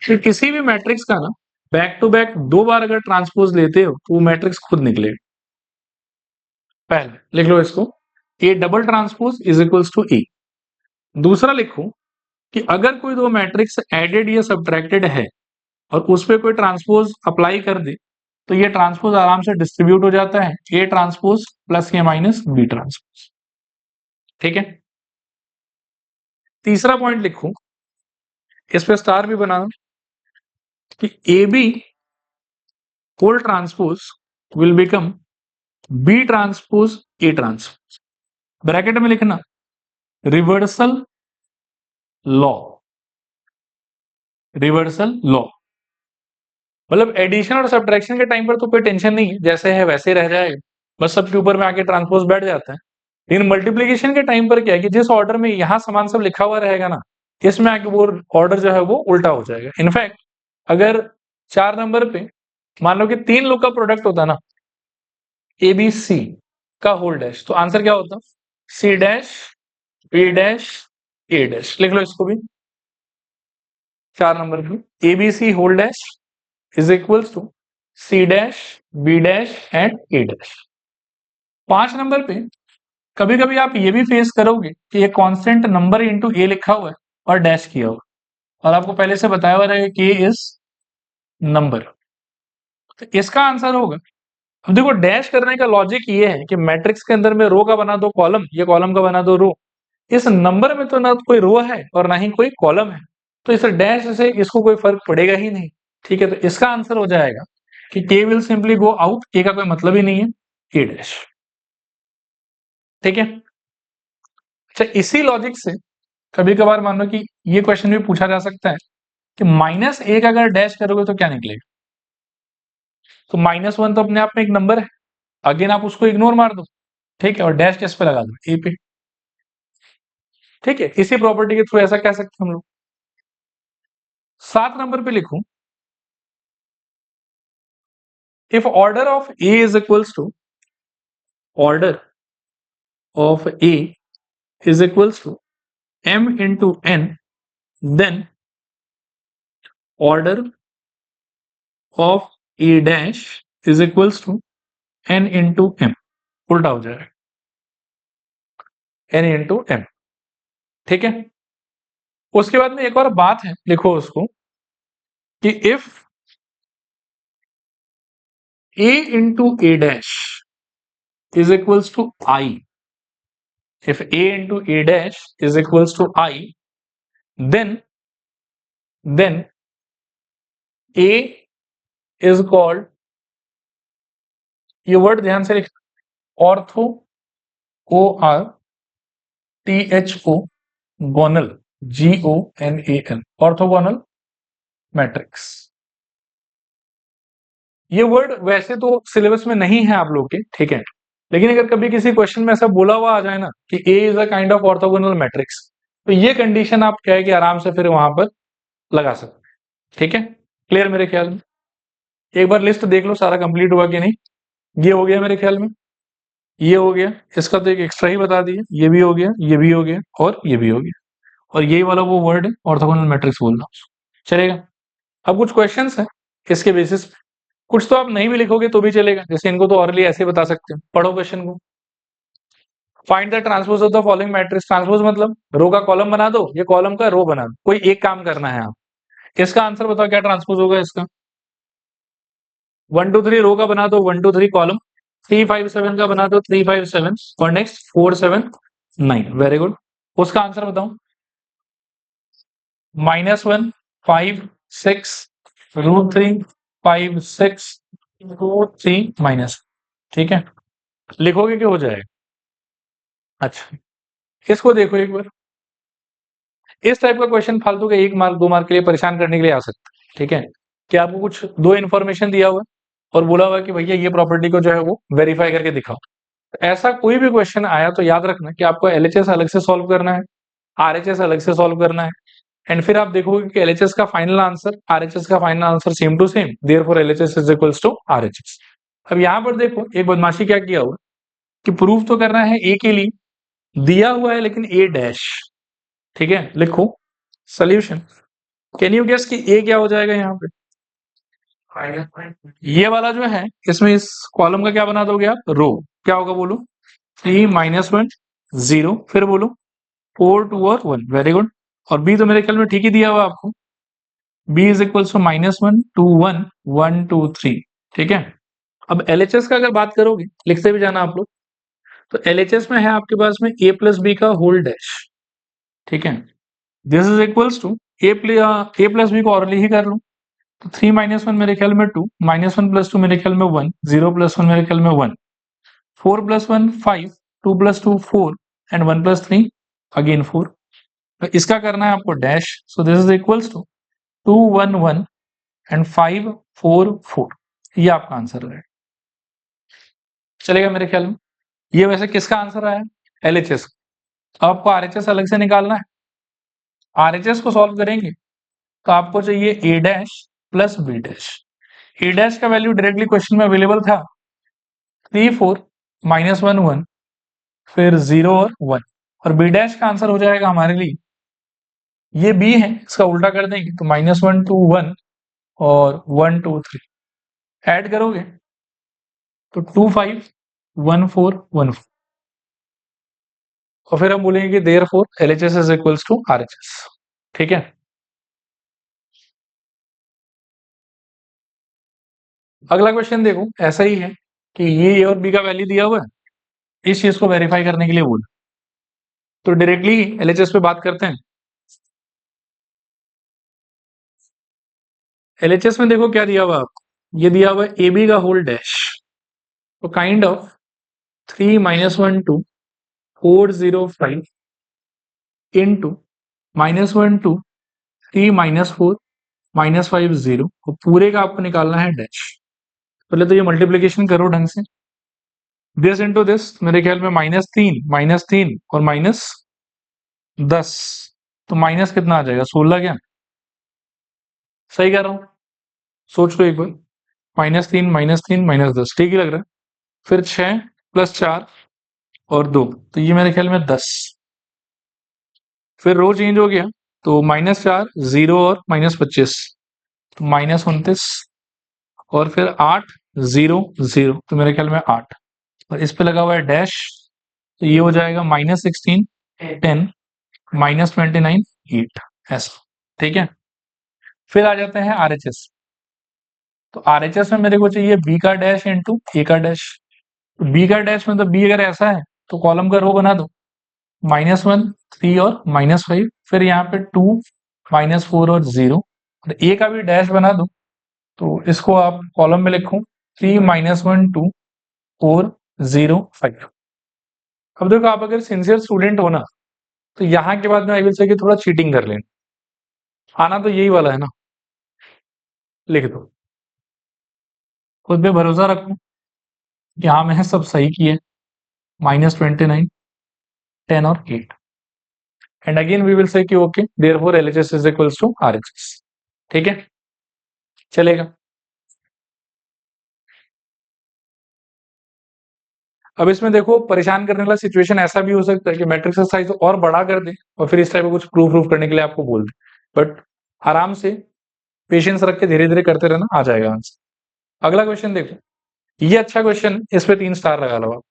कि किसी भी मैट्रिक्स का ना बैक टू बैक 2 बार अगर ट्रांसपोज लेते हो तो वो मैट्रिक्स खुद निकलेगा। पहले लिख लो इसको, A double transpose is equals to A. दूसरा लिखो कि अगर कोई दो मैट्रिक्स एडेड या सब्ट्रैक्टेड है और उस पर कोई ट्रांसपोज अप्लाई कर दे तो ये ट्रांसपोज आराम से डिस्ट्रीब्यूट हो जाता है, ए ट्रांसपोज प्लस या माइनस बी ट्रांसपोज, ठीक है? तीसरा पॉइंट लिखूं, इस पे स्टार भी बना कि A B whole transpose will become B transpose A transpose, bracket में लिखना रिवर्सल लॉ, रिवर्सल लॉ मतलब एडिशन और सब्ट्रैक्शन के टाइम पर तो कोई टेंशन नहीं है, जैसे है वैसे रह जाएगा, बस सबके ऊपर में आके ट्रांसपोज बैठ जाता है। लेकिन मल्टीप्लीकेशन के टाइम पर क्या है कि जिस ऑर्डर में यहां समान सब लिखा हुआ रहेगा ना, इसमें आके वो ऑर्डर जो है वो उल्टा हो जाएगा। इनफैक्ट अगर 4 नंबर पे मान लो कि 3 लोग का प्रोडक्ट होता ना, ए बी सी का होल डैश, तो आंसर क्या होता? C dash B dash A dash. लिख लो इसको भी, 4 नंबर पे A B C whole dash is equals to C dash B dash and A dash. 5 number पे कभी कभी आप ये भी फेस करोगे कि एक कांस्टेंट नंबर इंटू ए लिखा हुआ है और डैश किया हुआ, और आपको पहले से बताया हुआ रहेगा कि इज नंबर, तो इसका आंसर होगा। अब देखो डैश करने का लॉजिक ये है कि मैट्रिक्स के अंदर में रो का बना दो कॉलम, ये कॉलम का बना दो रो, इस नंबर में तो ना कोई रो है और ना ही कोई कॉलम है, तो इस डैश से इसको कोई फर्क पड़ेगा ही नहीं। ठीक है, तो इसका आंसर हो जाएगा कि के विल सिंपली गो आउट, के का कोई मतलब ही नहीं है, ए डैश। ठीक है, अच्छा इसी लॉजिक से कभी कभार मान लो कि ये क्वेश्चन भी पूछा जा सकता है कि माइनस एक अगर डैश करोगे तो क्या निकलेगा, तो -1 तो अपने आप में एक नंबर है, अगेन आप उसको इग्नोर मार दो, ठीक है, और डैश किस पे लगा दो, ए पे। ठीक है, इसी प्रॉपर्टी के थ्रू ऐसा कह सकते हैं हम लोग। 7 नंबर पे लिखूं, if order of A is equals to order of A is equals to m into n, then order of a dash is equals to n into m, उल्टा हो जाएगा n into m। ठीक है, उसके बाद में एक और बात है, लिखो उसको कि if a into a dash is equals to I, if a into a dash is equals to I, then a is called, ये वर्ड ध्यान से लिख, ortho O R T H O gonal GONAL, orthogonal matrix. ये word वैसे तो syllabus में नहीं है आप लोग के, ठीक है, लेकिन अगर कभी किसी क्वेश्चन में ऐसा बोला हुआ आ जाए ना कि A is a kind of orthogonal matrix, तो ये कंडीशन आप कहे कि आराम से फिर वहां पर लगा सकते हैं। ठीक है, क्लियर मेरे ख्याल में? एक बार लिस्ट देख लो सारा कंप्लीट हुआ कि नहीं। ये हो गया मेरे ख्याल में, ये हो गया, इसका तो एक एक्स्ट्रा ही बता दिया, ये भी हो गया, ये भी हो गया और ये भी हो गया, और यही वाला वो वर्ड है ऑर्थोगोनल मैट्रिक्स बोलना, चलेगा। अब कुछ क्वेश्चंस है इसके बेसिस पे, कुछ तो आप नहीं भी लिखोगे तो भी चलेगा, जैसे इनको तो ऑरली ऐसे बता सकते हो। पढ़ो क्वेश्चन को, find the transpose of the following matrix. Transpose मतलब रो का कॉलम बना दो, ये कॉलम का रो बना दो, कोई एक काम करना है आप। इसका आंसर बताओ क्या ट्रांसपोज होगा इसका? 1 2 3 रो का बना दो, 1 2 3 कॉलम, 3 5 7 का बना दो, 3 5 7, और नेक्स्ट 4 7 9। वेरी गुड, उसका आंसर बताओ। -1 5 6 √3 5 6 √3 माइनस। ठीक है, लिखोगे कि हो जाएगा? अच्छा, इसको देखो एक बार, इस टाइप का क्वेश्चन फालतू के 1 मार्क 2 मार्क के लिए परेशान करने के लिए आ सकता है। ठीक है, कि आपको कुछ 2 इन्फॉर्मेशन दिया हुआ और बोला हुआ कि भैया ये प्रॉपर्टी को जो है वो वेरीफाई करके दिखाओ। ऐसा कोई भी क्वेश्चन आया तो याद रखना कि आपको एलएचएस अलग से सॉल्व करना है, आरएचएस अलग से सॉल्व करना है, एंड फिर आप देखोगे कि एलएचएस का फाइनल आंसर आरएचएस का final answer same to same, therefore LHS is equals to RHS. अब यहां पर देखो एक बदमाशी क्या किया हुआ कि प्रूफ तो करना है ए के लिए, दिया हुआ है लेकिन ए डैश। ठीक है, लिखो सोल्यूशन, कैन यू गेस कि ए क्या हो जाएगा यहाँ पे? ये वाला जो है इसमें इस कॉलम का क्या बना दोगे आप? रो। क्या होगा बोलो? 3 -1 0, फिर बोलो 4 2 और 1। वेरी गुड, और बी तो मेरे ख्याल में ठीक ही दिया हुआ आपको, b इज इक्वल्स टू -1 2 1 1 2 3। ठीक है, अब एलएचएस का अगर बात करोगे, लिखते भी जाना आप लोग, तो एलएचएस में है आपके पास में a प्लस बी का होल डैश। ठीक है, this is equals to A plus B को ऑरली ही कर लूं तो 3 माइनस 1 मेरे ख्याल में 2, -1 + 2 मेरे ख्याल में 1, 0 + 1 मेरे ख्याल में 1, 4 + 1 5, 2 + 2 4 एंड 1 + 3 अगेन 4। तो इसका करना है आपको dash, so this is equals to 2 1 1 and 5 4 4। ये आपका आंसर है, चलेगा मेरे ख्याल में। ये वैसे किसका आंसर आया? एलएचएस। अब आपको आरएचएस अलग से निकालना है। आरएचएस को सॉल्व करेंगे तो आपको चाहिए ए dash plus B dash. A dash का वैल्यू डायरेक्टली क्वेश्चन में अवेलेबल था 3 4 -1 1 फिर 0 और 1, और बी डैश का आंसर हो जाएगा हमारे लिए ये बी है, इसका उल्टा कर देंगे तो -1 2 1 और 1 2 3 ऐड करोगे तो 2 5 1 4 1 4, और फिर हम बोलेंगे कि therefore LHS is equals to RHS. ठीक है, अगला क्वेश्चन देखो, ऐसा ही है कि ये ए और बी का वैल्यू दिया हुआ है, इस चीज को वेरीफाई करने के लिए बोल, तो डायरेक्टली एलएचएस पे बात करते हैं। एलएचएस में देखो क्या दिया हुआ आपको, ये दिया हुआ है ए बी का होल डैश, तो काइंड ऑफ 3 -1 2 4 0 5 इंटू -1 2 3 -4 -5 0, और पूरे का आपको निकालना है डैश। पहले तो ये मल्टीप्लीकेशन करो ढंग से, दिस इंटू दिस मेरे ख्याल में -3 और -10, तो माइनस कितना आ जाएगा 16, क्या सही कह रहा हूं? सोच लो एक बार, -3 -3 -10 ठीक ही लग रहा है। फिर 6 + 4 और 2, तो ये मेरे ख्याल में 10, फिर रो चेंज हो गया तो -4 0 और -25, तो -29, और फिर 8 0 0, तो मेरे ख्याल में 8, और इस पे लगा हुआ है डैश, तो ये हो जाएगा -16 10 -29 8, ऐसा। ठीक है, फिर आ जाते हैं आरएचएस। तो आरएचएस में मेरे को चाहिए बी का डैश इंटू ए का डैश। बी का डैश मतलब बी अगर ऐसा है तो कॉलम का रो बना दो, -1 3 और -5, फिर यहाँ पे 2 -4 और 0, और ए का भी डैश बना दो, तो इसको आप कॉलम में लिखो 3 -1 2 4 0 5। अब देखो, आप अगर सिंसियर स्टूडेंट हो ना, तो यहाँ के बाद में आई विल से कि थोड़ा चीटिंग कर लेना, आना तो यही वाला है ना, लिख दो, खुद पे भरोसा रखो कि हाँ मैंने सब सही किया, -29 10 और 8, and again we will say कि okay therefore LHS is equals to RHS. ठीक है, चलेगा। अब इसमें देखो, परेशान करने वाला सिचुएशन ऐसा भी हो सकता है कि मैट्रिक्स का साइज और बड़ा कर दे और फिर इस टाइप का कुछ प्रूफ करने के लिए आपको बोल दे, बट आराम से पेशेंस रख के धीरे धीरे करते रहना, आ जाएगा आंसर। अगला क्वेश्चन देखो, ये अच्छा क्वेश्चन, इस पे 3 स्टार लगा लो आप।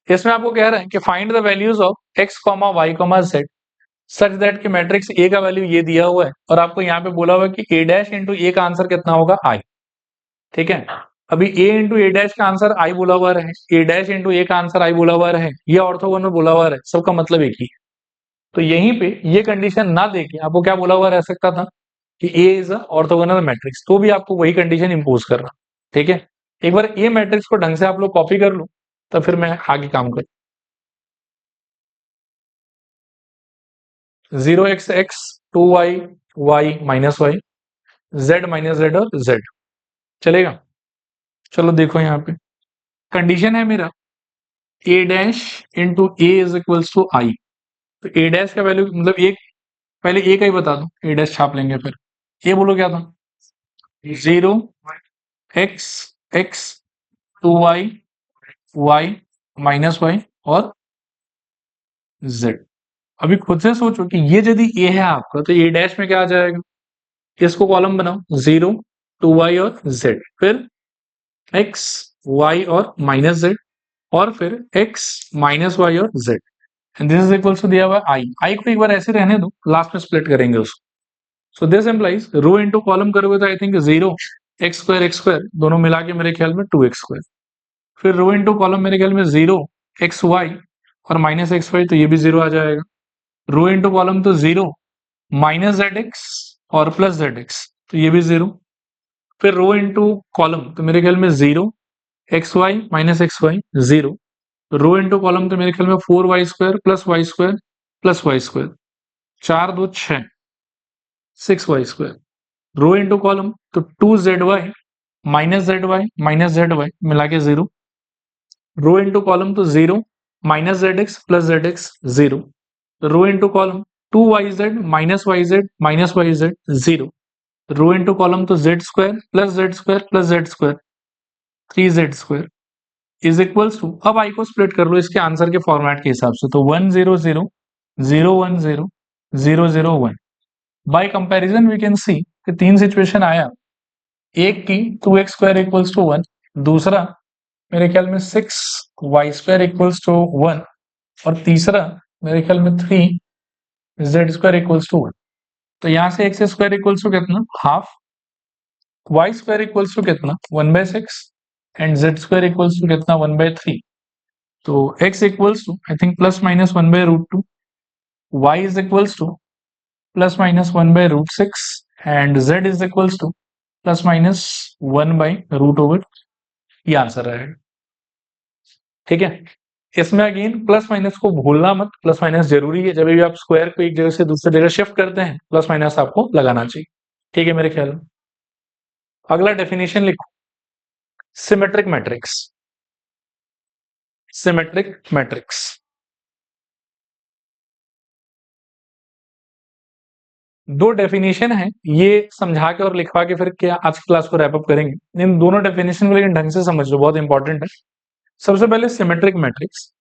इसमें आपको कह रहा है कि find the values of x, y, z such that कि मैट्रिक्स ए का वैल्यू ये दिया हुआ है, और आपको यहाँ पे बोला हुआ है कि ए डैश इंटू ए का आंसर कितना होगा आई। ठीक है, अभी ए इंटू ए डैश का आंसर आई बोला हुआ रहे, ए डैश इंटू ए का आंसर आई बोला हुआ रहे, ये ऑर्थोगोनल बोला हुआ रहे, सबका मतलब एक ही है। तो यहीं पे ये कंडीशन ना देके आपको क्या बोला हुआ रह सकता था कि A is a orthogonal matrix, तो भी आपको वही कंडीशन इंपोज करना। ठीक है, एक बार ए मैट्रिक्स को ढंग से आप लोग कॉपी कर लो, तो फिर मैं आगे काम करूँ। 0x(x), 2y(y) -y, z और z, चलेगा। चलो देखो, यहाँ पे कंडीशन है मेरा A dash into A is equals to I, तो ए डैश का वैल्यू मतलब एक, पहले ए का ही बता दो, ए डैश छाप लेंगे, फिर ए बोलो क्या था, 0x(x), 2y(y) -y और z। अभी खुद से सोचो कि ये यदि ए है आपका, तो ए डैश में क्या आ जाएगा, इसको कॉलम बनाओ 0 2y और z, फिर x y और -z, और फिर x -y और z, and this is equals to दिया हुआ आई। आई को एक बार ऐसे रहने दो, लास्ट में स्प्लिट करेंगे उसको। So this implies row into column करोगे तो आई थिंक 0 x² दोनों मिला के मेरे ख्याल में 2x², फिर रो इंटू कॉलम मेरे ख्याल में 0 xy और -xy, तो ये भी 0 आ जाएगा, रो इंटू कॉलम तो 0 माइनस जेड एक्स और प्लस जेड एक्स, तो ये भी 0। फिर रो इंटू कॉलम तो मेरे ख्याल में 0 X Y minus X Y 0। Row into column तो मेरे ख्याल में 4y² plus Y square 4 2 6 6y²। Row into column तो 2zy माइनस जेड वाई मिला के 0। रो इंटू कॉलम तो 0 minus Z X plus Z X 0। Row into column 2yz minus Y Z 0। Row into column तो z² 3z² is equals to, अब आई को split कर लो इसके answer के फॉर्मेट के हिसाब से, तो 1 0 0 0 1 0 0 0 1। By comparison we can see कि 3 सिचुएशन आया, एक की 2x² इक्वल्स टू 1, दूसरा मेरे ख्याल में 6y² इक्वल्स टू 1 और तीसरा मेरे ख्याल में 3z² इक्वल्स टू 1। तो यहां से x² इक्वल्स टू कितना, हाफ, y² इक्वल्स टू कितना 1/6 एंड z² इक्वल्स टू कितना 1/3। तो x equals to I think plus minus 1/√2, y is equals to plus minus 1/√6 and z is equals to plus minus 1/√, ये answer रहेगा। ठीक है, इसमें again plus minus को भूलना मत, प्लस माइनस जरूरी है, जब भी आप स्क्वायर को एक जगह से दूसरी जगह शिफ्ट करते हैं प्लस माइनस आपको लगाना चाहिए। ठीक है मेरे ख्याल में। अगला डेफिनेशन लिखो, सिमेट्रिक मैट्रिक्स। सिमेट्रिक मैट्रिक्स दो डेफिनेशन है, ये समझा के और लिखवा के फिर क्या आज की क्लास को रैप अप करेंगे। इन दोनों डेफिनेशन को लेकिन ढंग से समझ लो, बहुत इंपॉर्टेंट है। सबसे पहले सिमेट्रिक मैट्रिक्स,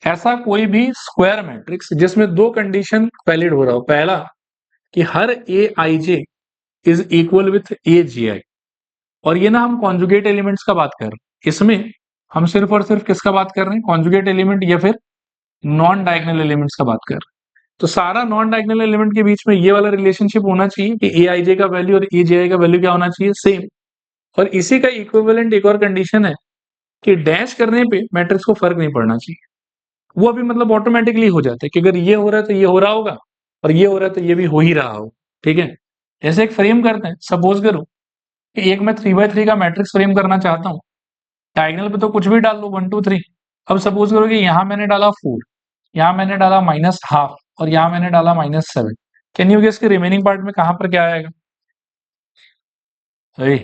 ऐसा कोई भी स्क्वायर मैट्रिक्स जिसमें दो कंडीशन वैलिड हो रहा हो। पहला कि हर ए I J is equal with ए जी आई, और ये ना हम कॉन्जुगेट एलिमेंट्स का बात कर रहे हैं, इसमें हम सिर्फ और सिर्फ किसका बात कर रहे हैं, कॉन्जुगेट एलिमेंट या फिर नॉन डायगोनल एलिमेंट्स का बात कर रहे हैं। तो सारा नॉन डायगोनल एलिमेंट के बीच में ये वाला रिलेशनशिप होना चाहिए कि ए आई जे का वैल्यू और ए जे आई का वैल्यू क्या होना चाहिए, सेम। और इसी का इक्विवेलेंट एक और कंडीशन है कि डैश करने पे मैट्रिक्स को फर्क नहीं पड़ना चाहिए, वो अभी मतलब ऑटोमेटिकली हो जाता है कि अगर ये हो रहा है तो ये हो रहा होगा, और ये हो रहा है तो ये भी हो ही रहा हो। ठीक है, जैसे एक फ्रेम करते हैं, सपोज करो कि एक मैं 3x3 का मैट्रिक्स फ्रेम करना चाहता हूँ, डायगोनल पे तो कुछ भी डाल लो 1 2 3। अब सपोज करो कि यहां मैंने डाला 4, यहां मैंने डाला -12 और यहां मैंने डाला -7। कैन यू गेस के रिमेनिंग पार्ट में कहां पर क्या आएगा? अरे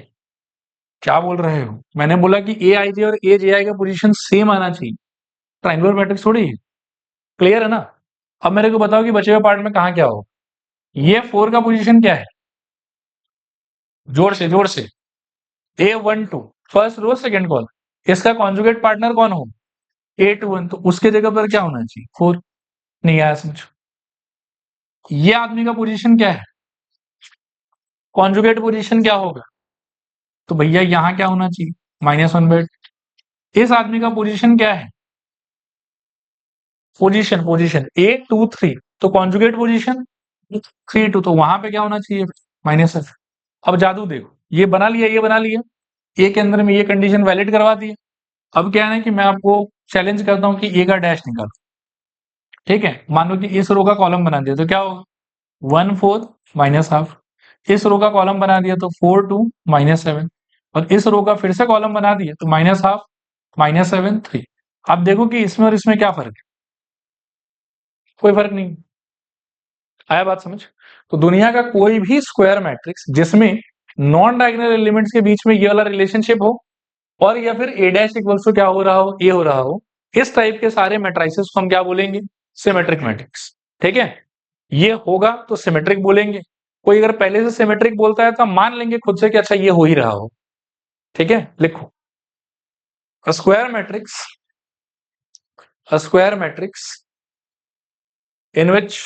क्या बोल रहे हो, मैंने बोला कि ए आई जे और ए जे आई का पोजीशन सेम आना चाहिए, ट्रायंगुलर मैट्रिक्स थोड़ी है। क्लियर है ना? अब मेरे को बताओ कि बचे हुए पार्ट में कहां क्या हो। ये 4 का पोजीशन क्या है, जोर से A12 first row second column, इसका कॉन्जुगेट पार्टनर कौन हो, A21, तो उसके जगह पर क्या होना चाहिए 4। नहीं आया समझ। ये आदमी का पोजीशन क्या है, कॉन्जुगेट पोजीशन क्या होगा, तो भैया यहां क्या होना चाहिए -1/। इस आदमी का पोजीशन क्या है, पोजीशन पोजीशन A23, तो कॉन्जुगेट पोजीशन 3 2, तो वहां पे क्या होना चाहिए -f। अब जादू देखो, ये बना लिया, ये बना लिया, ए के अंदर में ये कंडीशन वैलिड करवा दी। अब क्या है कि मैं आपको चैलेंज करता हूं कि ए का डैश निकालो। ठीक है, मानो कि इस रो का कॉलम बना दिया तो क्या होगा 1 4 -हाफ। इस रो का कॉलम बना दिया तो 4 2 -7, और इस रो का फिर से कॉलम बना दिया तो -हाफ -7 3। आप देखो कि इसमें और इसमें क्या फर्क है, कोई फर्क नहीं। आया बात समझ? तो दुनिया का कोई भी स्क्वायर मैट्रिक्स जिसमें नॉन डायगोनल एलिमेंट्स के बीच में ये वाला रिलेशनशिप हो, और या फिर ए डैश इक्वल्स टू क्या हो रहा हो, ए हो रहा हो, इस टाइप के सारे मैट्रिसेस को हम क्या बोलेंगे, सिमेट्रिक मैट्रिक्स। ठीक है, ये होगा तो सिमेट्रिक बोलेंगे। कोई अगर पहले से सिमेट्रिक बोलता है तो मान लेंगे खुद से कि अच्छा ये हो ही रहा हो। ठीक है, लिखो square matrix, square matrix in which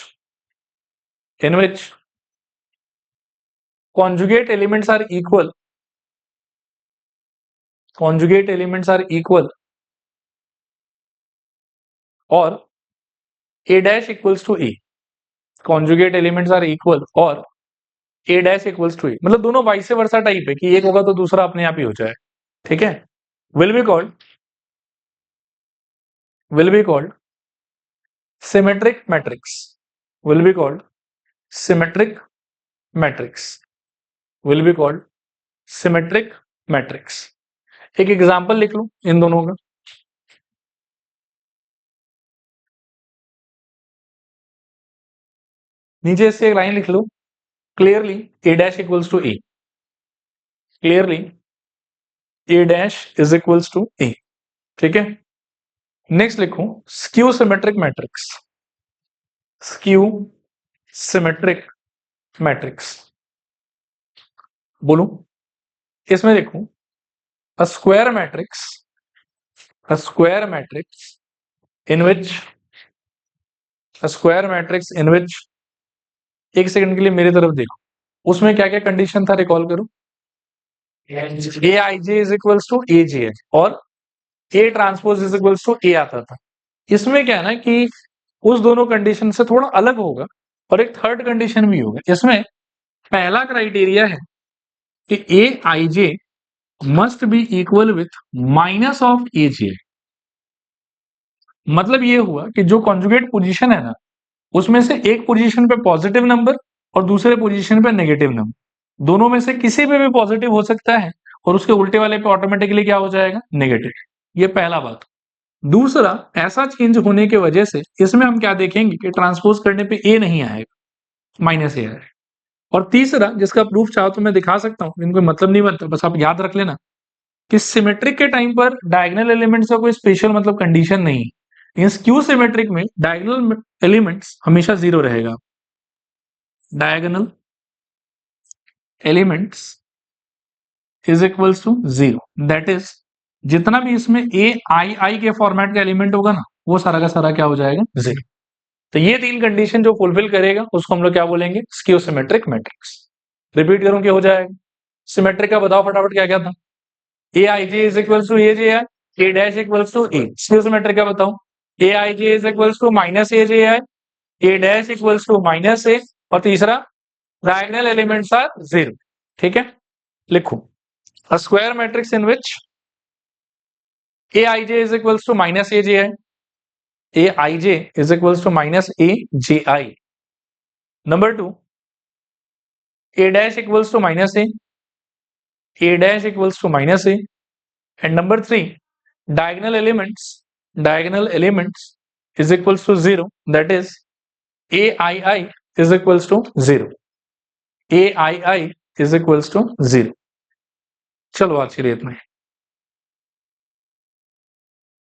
conjugate elements are equal, conjugate elements are equal or a dash equals to a, conjugate elements are equal और a dash equals to a, मतलब दोनों वाइस वर्सा टाइप है कि एक होगा तो दूसरा अपने आप ही हो जाए। ठीक है, will be called symmetric matrix, will be called symmetric matrix, will be called symmetric matrix. एक एग्जांपल लिख लो इन दोनों का। नीचे से एक लाइन लिख लो, clearly a dash equals to a, clearly a dash is equals to a, ठीक है। नेक्स्ट लिखो skew symmetric matrix, skew symmetric matrix. बोलो इसमें देखो a square matrix, a square matrix in which, a square matrix in which, एक second के लिए मेरी तरफ देखो, उसमें क्या क्या कंडीशन था रिकॉल करो। A I J is equals to A J H और A transpose is equals to A आता था। इसमें क्या है ना कि उस दोनों कंडीशन से थोड़ा अलग होगा और एक थर्ड कंडीशन भी होगा। इसमें पहला क्राइटेरिया है कि A I J must be equal with minus of A J. मतलब ये हुआ कि जो कॉन्जुगेट पोजीशन है ना, उसमें से एक पोजीशन पे पॉजिटिव नंबर और दूसरे पोजीशन पे नेगेटिव नंबर, दोनों में से किसी पे भी पॉजिटिव हो सकता है और उसके उल्टे वाले पे ऑटोमेटिकली क्या हो जाएगा, नेगेटिव। ये पहला बात। दूसरा, ऐसा चेंज होने की वजह से इसमें हम क्या देखेंगे कि ट्रांसपोज करने पे ए नहीं आएगा, माइनस ए आएगा। और तीसरा, जिसका प्रूफ चाहो तो मैं दिखा सकता हूँ, इनको मतलब नहीं बनता, बस आप याद रख लेना कि सिमेट्रिक के टाइम पर डायगोनल एलिमेंट्स का कोई स्पेशल मतलब कंडीशन नहीं है। इन स्क्यू सिमेट्रिक में डायगोनल एलिमेंट्स हमेशा जीरो रहेगा। Diagonal elements is equals to zero, that is जितना भी इसमें ए आई आई के फॉर्मेट का एलिमेंट होगा ना, वो सारा का सारा क्या हो जाएगा, जीरो। तो ये तीन कंडीशन जो फुलफिल करेगा उसको हम लोग क्या बोलेंगे, स्क्यू सिमेट्रिक मैट्रिक्स। रिपीट करूं क्या हो जाएगा, सिमेट्रिक का बताओ फटाफट क्या क्या था। A I J is equals to A J I, A dash equals to A. Skew symmetric का बताओ, A I J is equals to minus A J I, A dash equals to minus A, और तीसरा diagonal elements are zero. ठीक है, लिखो a square matrix in which aij is equals to minus aji, aij is equals to minus aji. Number two, a dash equals to minus a dash equals to minus a, and number three, diagonal elements is equals to zero, that is aii is equals to zero, aii is equals to zero. चलो आज के लिए इतना ही।